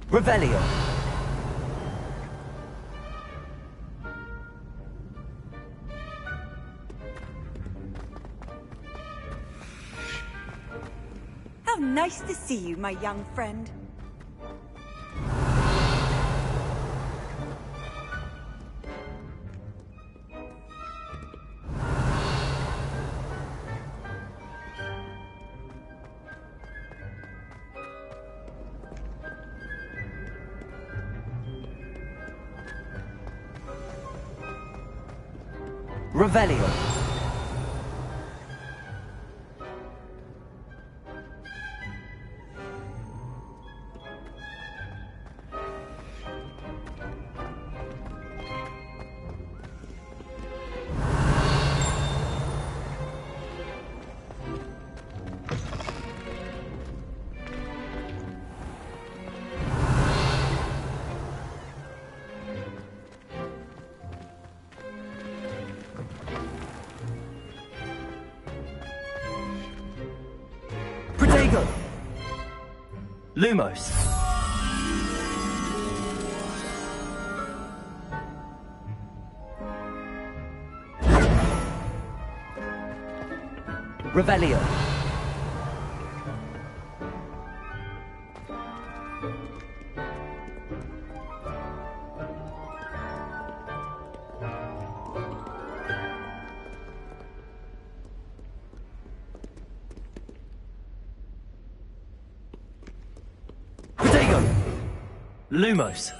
Revelio. How nice to see you, my young friend. Revelio. Protego! Lumos! Revelio! Protego! Lumos!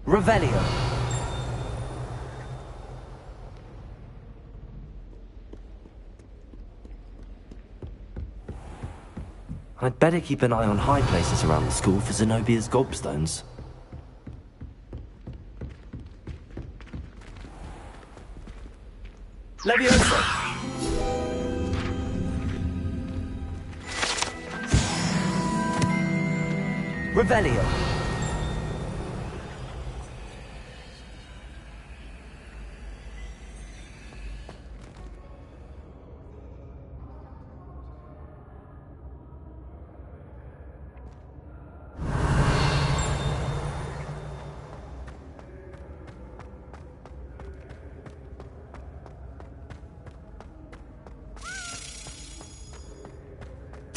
Revelio! I'd better keep an eye on high places around the school for Zenobia's gobstones. Levioso! Revelio!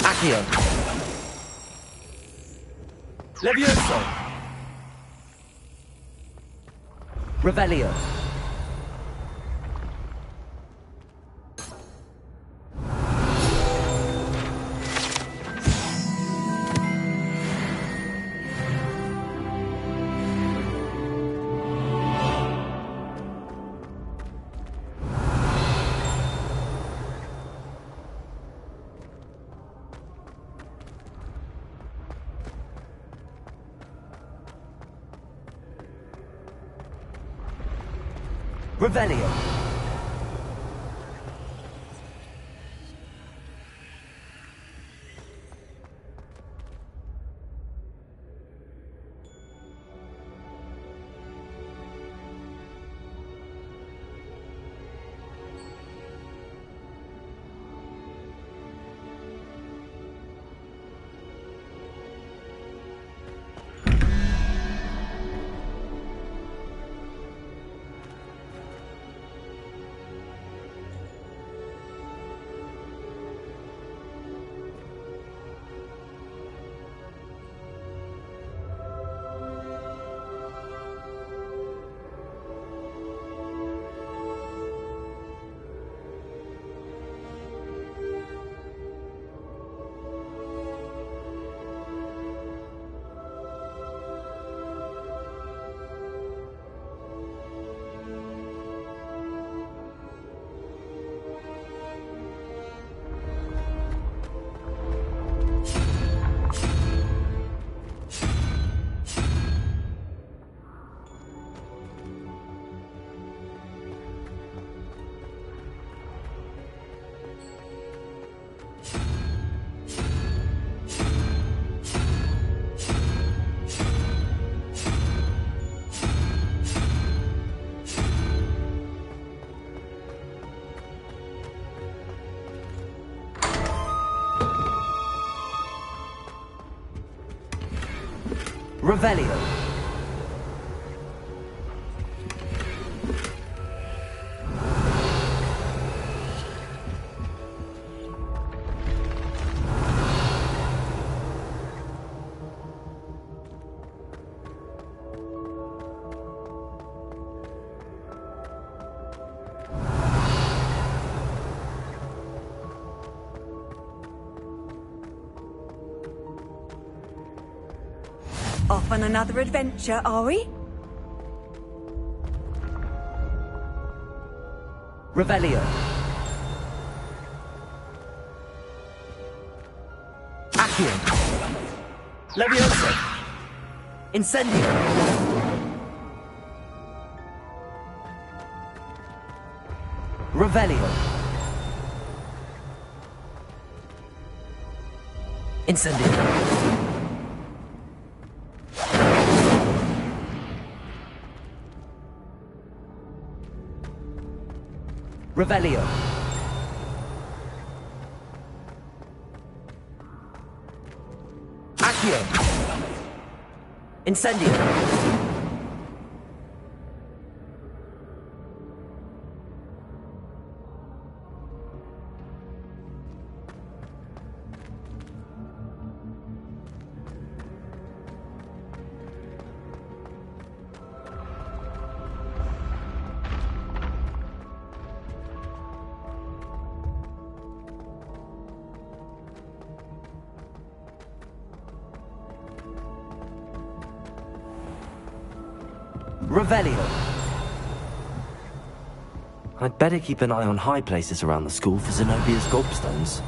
Accio! Levioso! Revelio! Revelio! Revelio! Off on another adventure, are we? Revelio. Accio. Leviosa. Incendio. Revelio. Incendio. Revelio. Accio. Incendio. Revelio. I'd better keep an eye on high places around the school for Zenobia's gobstones.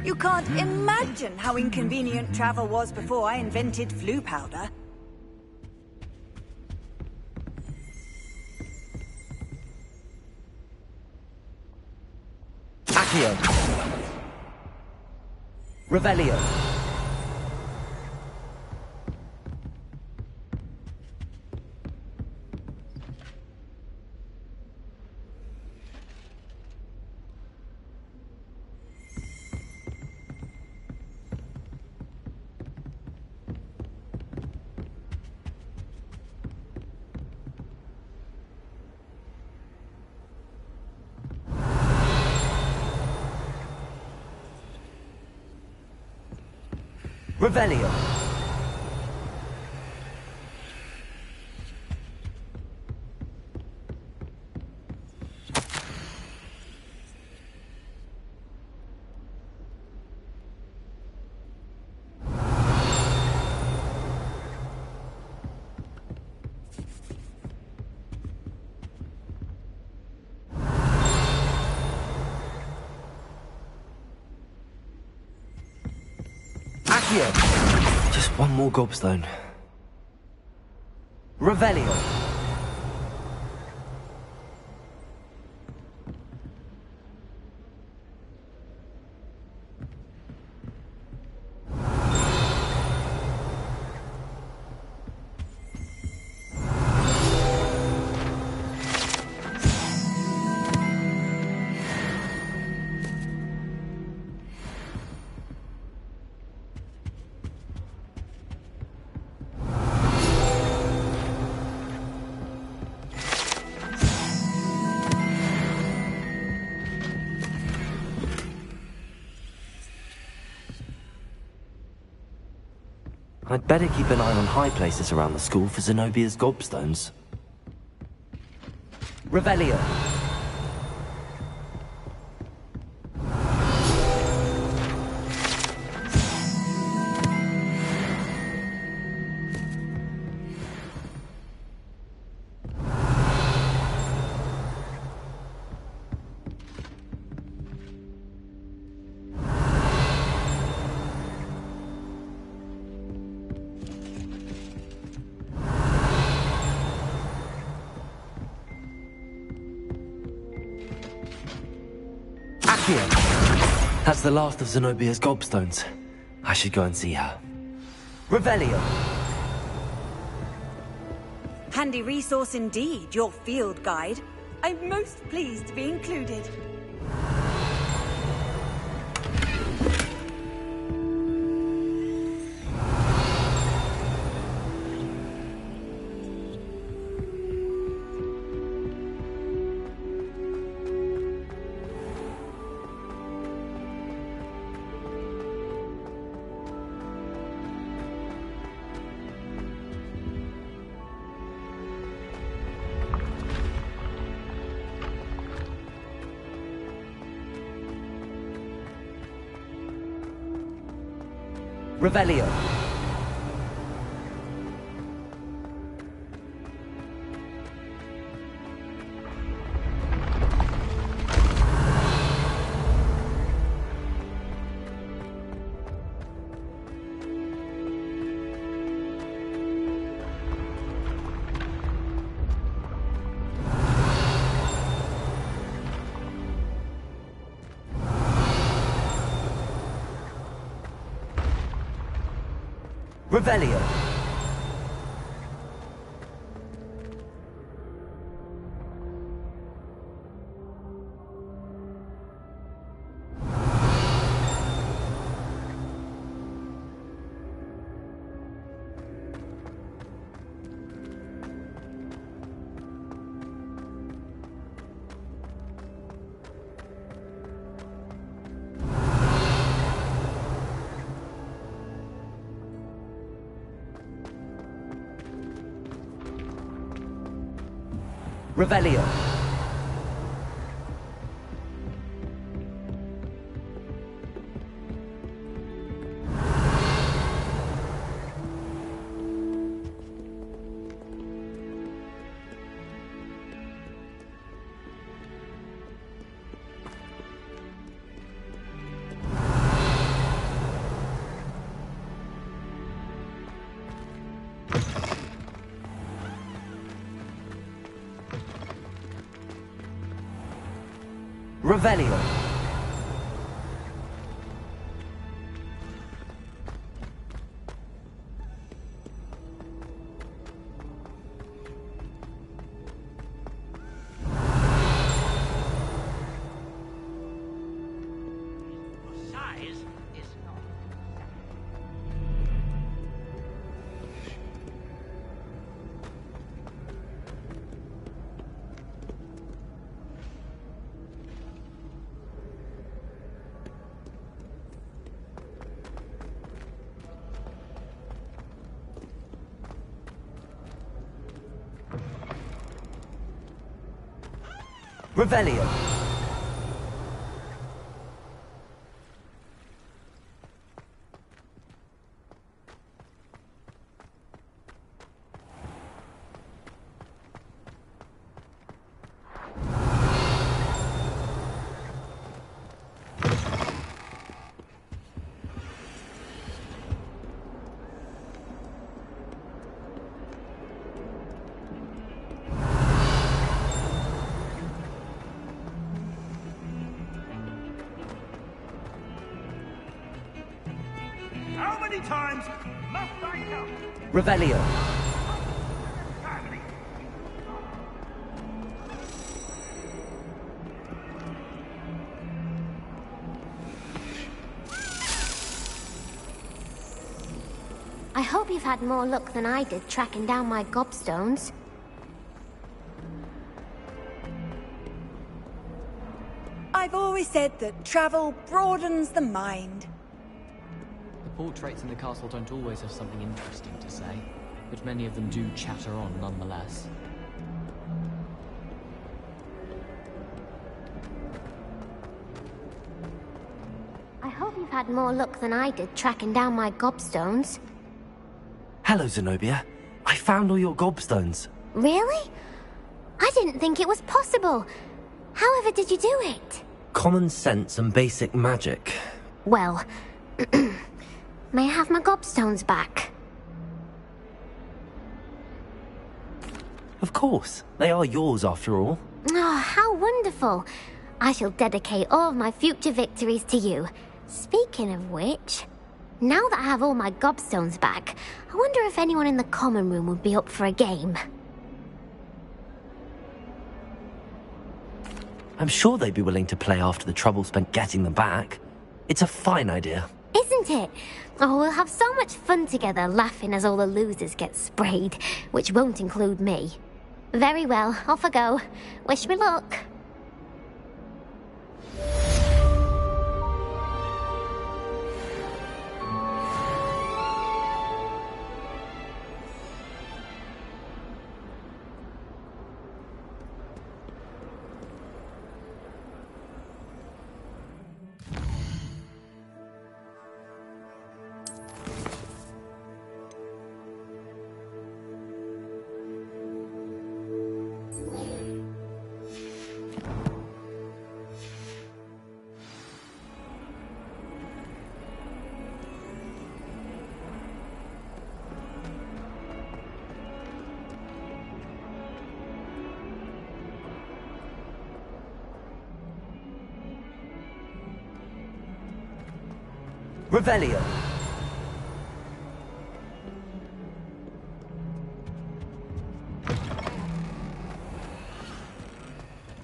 You can't imagine how inconvenient travel was before I invented flu powder. Accio. Revelio. Revelio. Accio. Just one more gobstone. Revelio. I'd better keep an eye on high places around the school for Zenobia's gobstones. Revelio. That's the last of Zenobia's gobstones. I should go and see her. Revelio. Handy resource indeed, your field guide. I'm most pleased to be included. Revelio. Revelio. Revelio. Revelio. Revelio. How many times must I count? Revelio. I hope you've had more luck than I did tracking down my gobstones. I've always said that travel broadens the mind. The portraits in the castle don't always have something interesting to say, but many of them do chatter on nonetheless. I hope you've had more luck than I did tracking down my gobstones. Hello, Zenobia. I found all your gobstones. Really? I didn't think it was possible. However did you do it? Common sense and basic magic. Well, may I have my gobstones back? Of course. They are yours after all. Oh, how wonderful. I shall dedicate all of my future victories to you. Speaking of which, now that I have all my gobstones back, I wonder if anyone in the common room would be up for a game. I'm sure they'd be willing to play after the trouble spent getting them back. It's a fine idea. Isn't it? Oh, we'll have so much fun together laughing as all the losers get sprayed, which won't include me. Very well, off I go. Wish me luck. Revelio.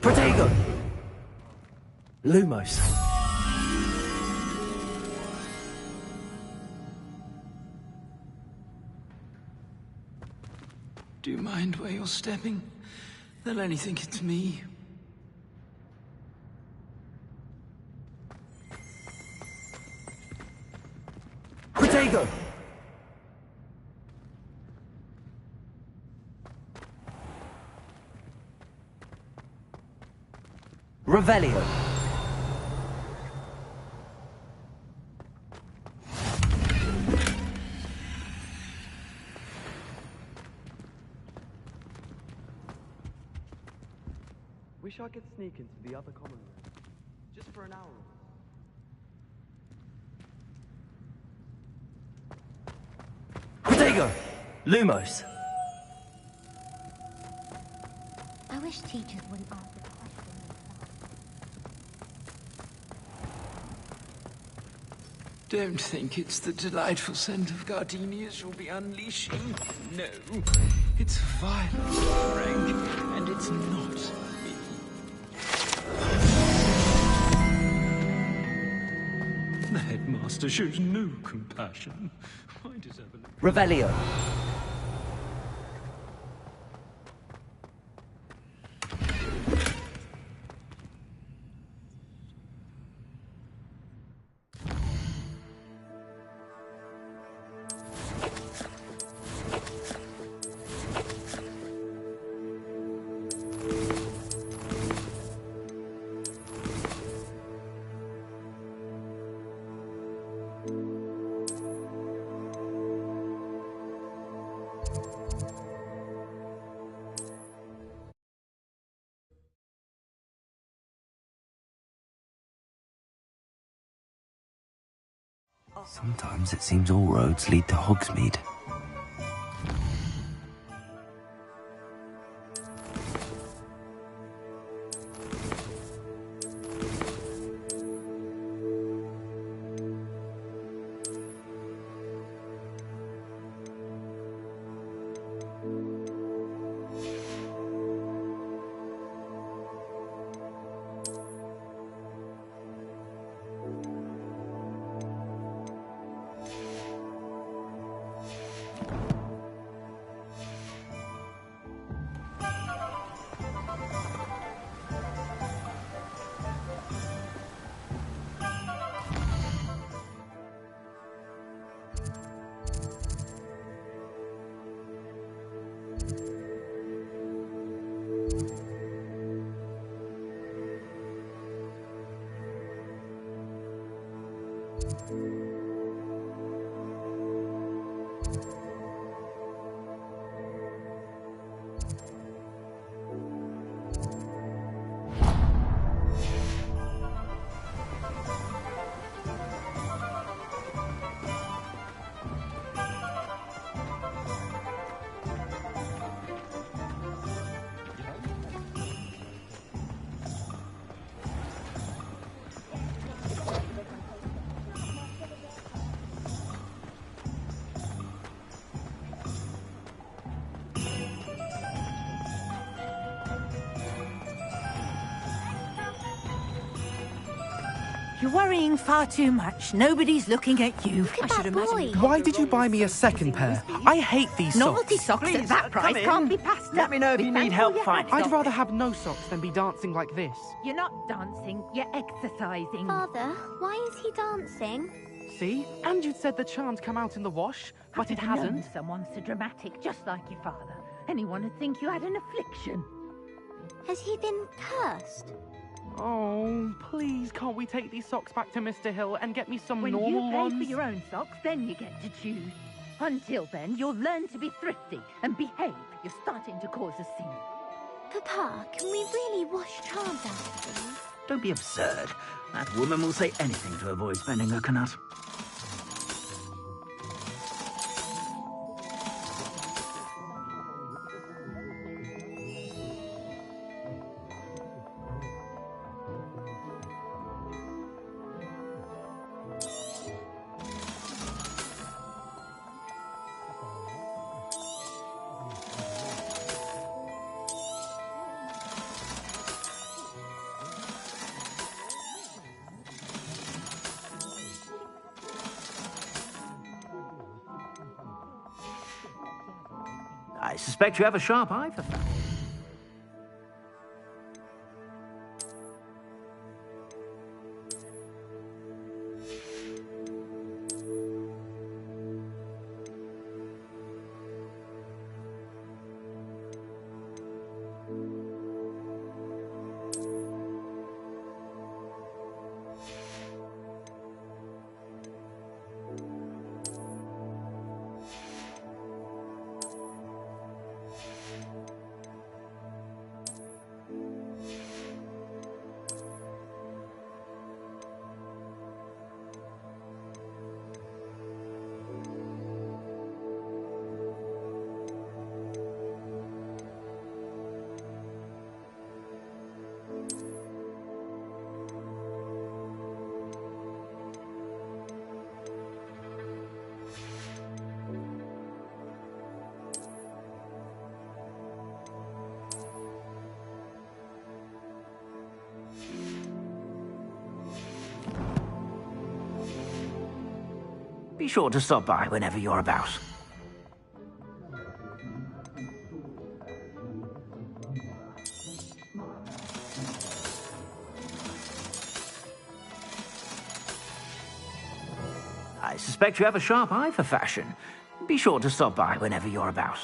Protego! Lumos. Do you mind where you're stepping? They'll only think it's me. Protego! Revelio. Wish I could sneak into the other common room. Just for an hour. Protego! Lumos. I wish teachers wouldn't ask the questions. Don't think it's the delightful scent of gardenias you'll be unleashing. No, it's violence, Frank, and it's not me. The headmaster shows no compassion. Why does Evelyn... Revelio. Sometimes it seems all roads lead to Hogsmeade. You're worrying far too much. Nobody's looking at you. I should imagine. Why did you buy me a second pair? I hate these socks. Novelty socks at that price can't be passed up. Let me know if you need help finding I'd them. rather have no socks than be dancing like this. You're not dancing, you're exercising. Father, why is he dancing? See? And you'd said the charm's come out in the wash, but it I've known hasn't. someone so dramatic, just like your father. Anyone would think you had an affliction. Has he been cursed? Oh, please, can't we take these socks back to Mr. Hill and get me some When normal you pay ones? for your own socks, then you get to choose. Until then, you'll learn to be thrifty and behave. You're starting to cause a scene. Papa, can we really wash charms out of things? Don't be absurd. That woman will say anything to avoid spending her canut. I suspect you have a sharp eye for fashion. Be sure to stop by whenever you're about. I suspect you have a sharp eye for fashion. Be sure to stop by whenever you're about.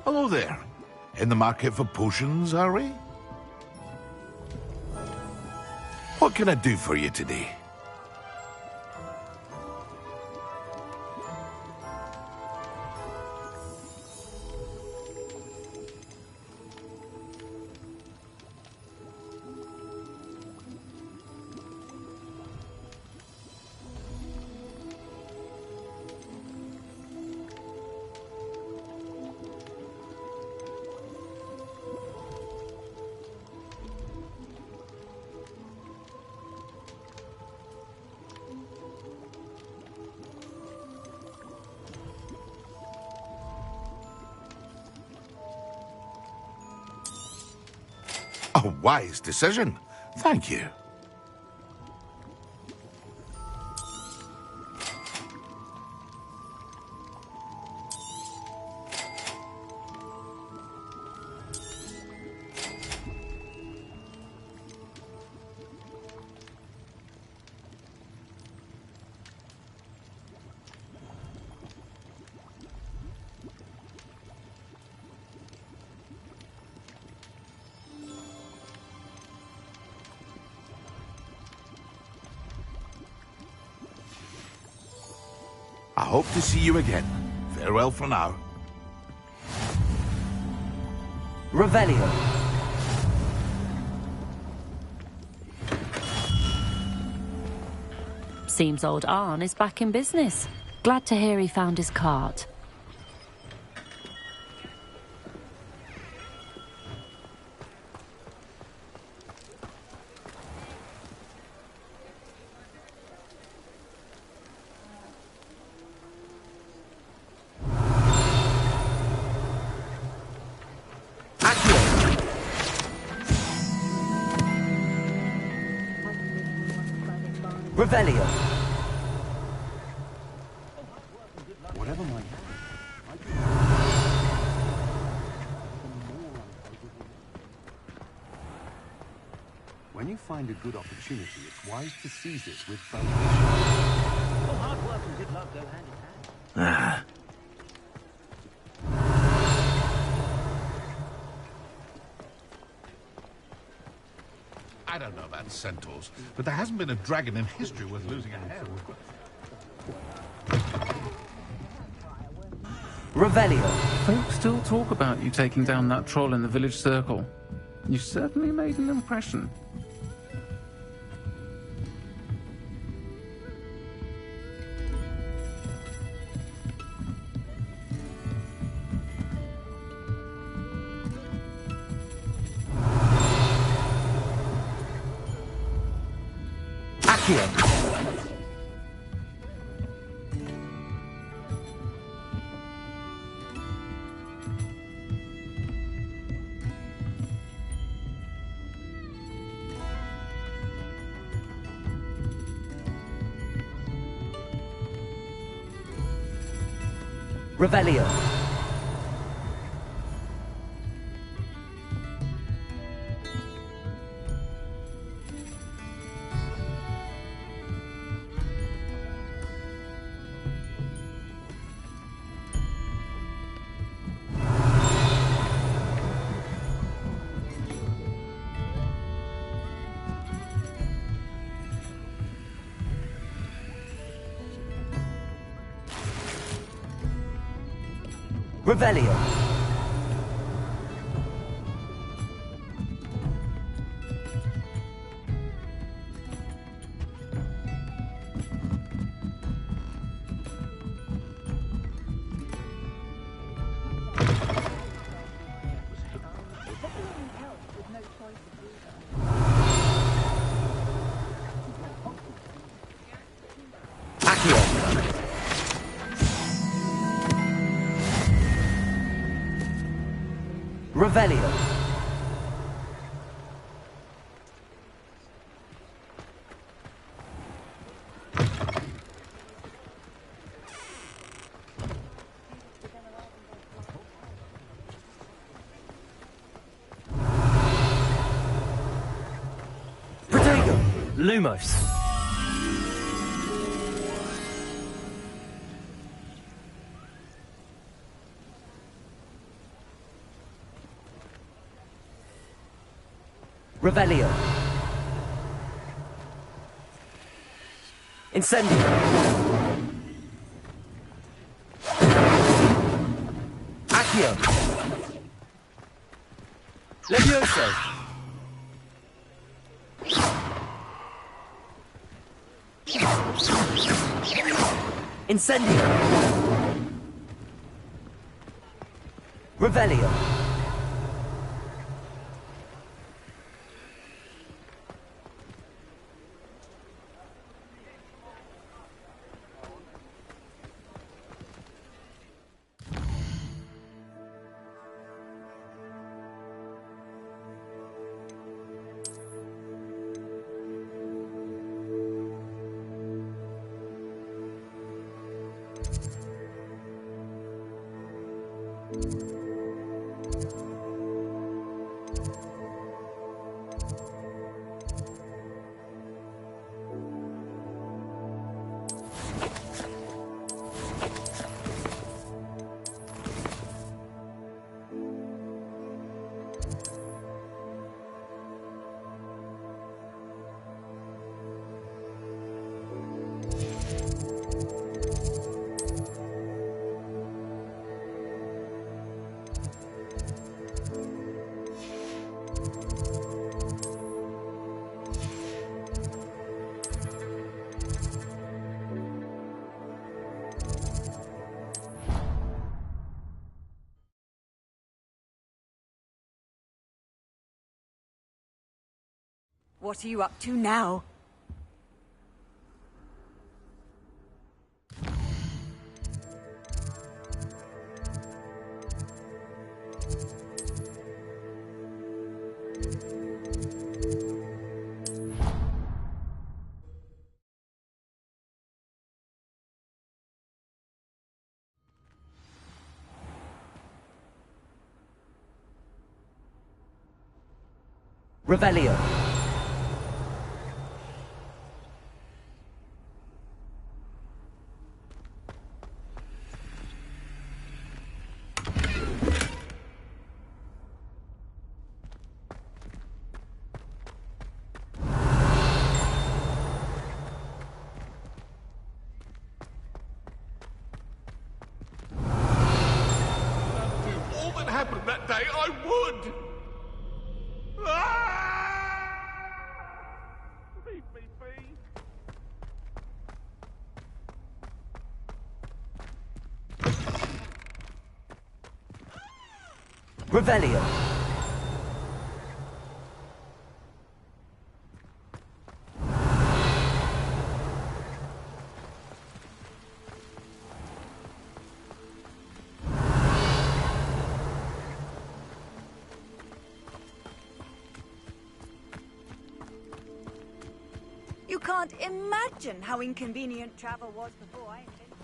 Hello there. In the market for potions, are we? What can I do for you today? A wise decision. Thank you. I hope to see you again. Farewell for now. Revelio. Seems old Arn is back in business. Glad to hear he found his cart. Revelio. Whatever my... When you find a good opportunity, it's wise to seize it with both. Well, hard work and good luck go hand in hand. I don't know about the centaurs, but there hasn't been a dragon in history worth losing a hair with. Revelio. Folks still talk about you taking down that troll in the village circle. You certainly made an impression. Accio. Revelio. Revelio. Revelio. Protego. Lumos. Revelio. Incendio. Accio. Levioso. Incendio. Revelio. What are you up to now? Revelio. happened that day, I would! Ah! Leave me be. Revelio. You can't imagine how inconvenient travel was before I invented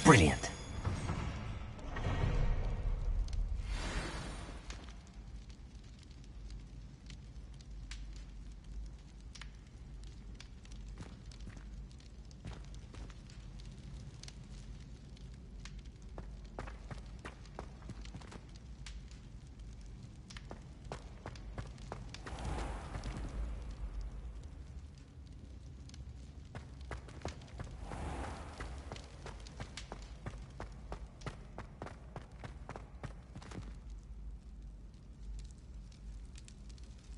Brilliant.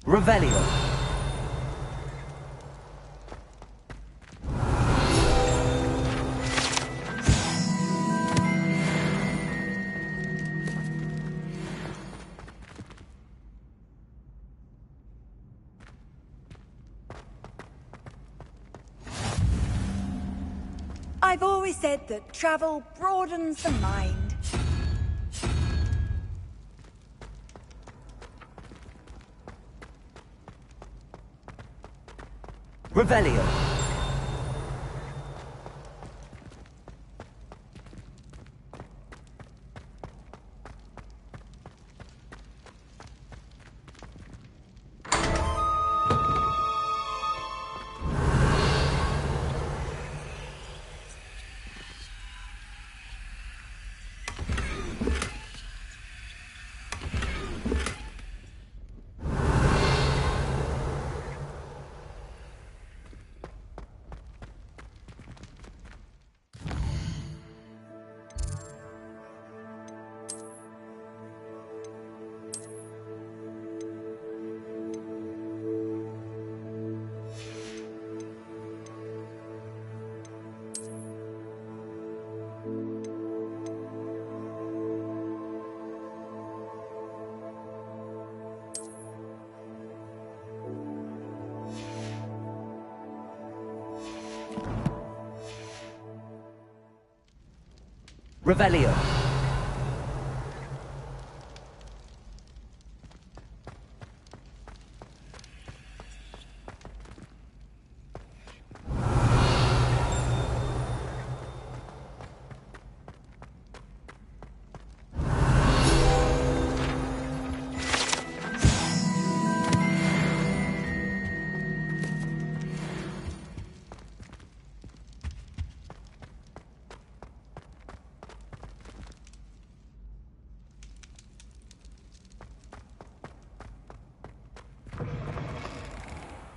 Revelio. I've always said that travel broadens the mind. Revelio. Revelio.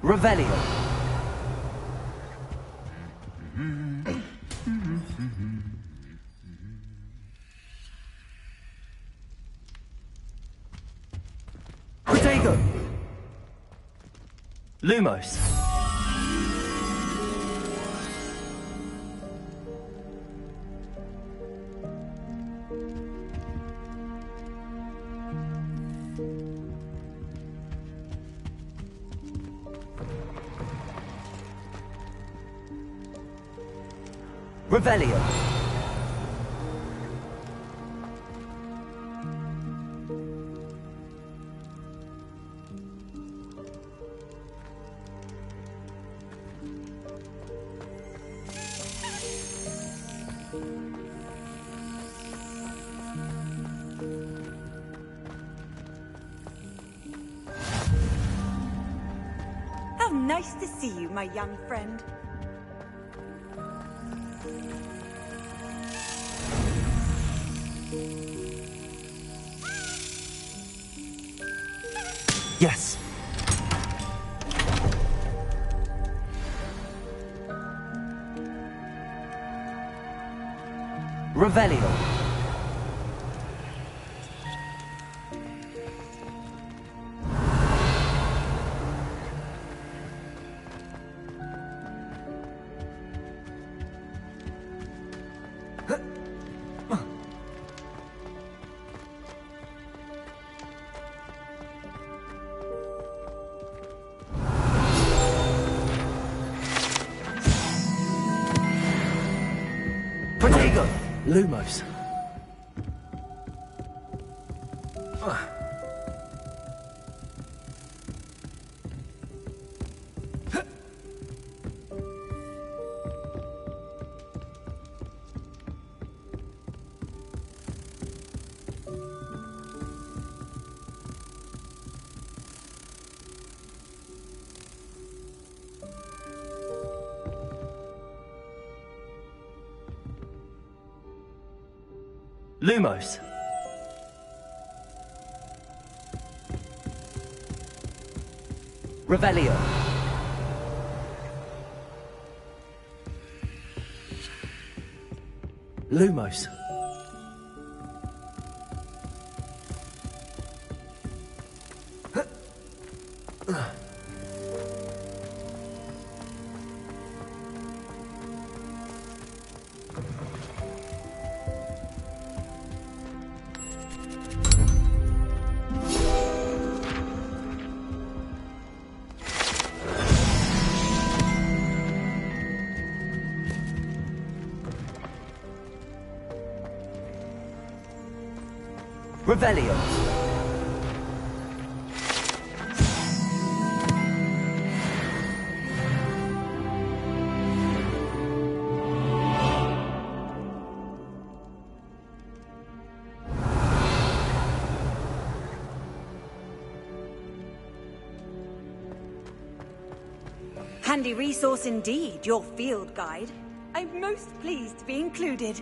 Revelio. Protego. Lumos. Revelio. How nice to see you, my young friend. Yes. Revelio. Protego. Lumos. Lumos. Revelio. Lumos. Revelio. Handy resource indeed, your field guide. I'm most pleased to be included.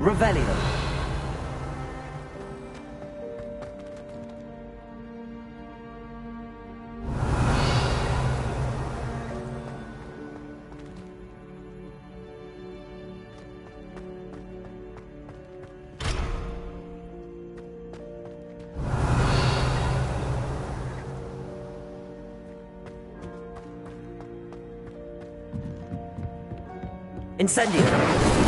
Revelio. Incendio.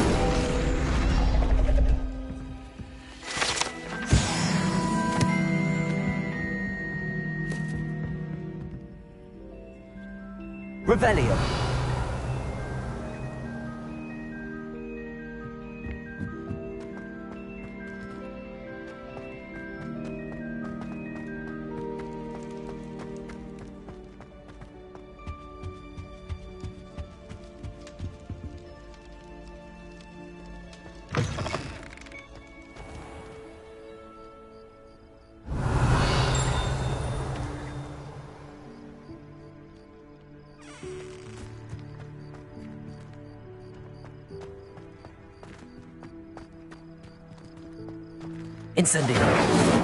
Revelio. Incendio.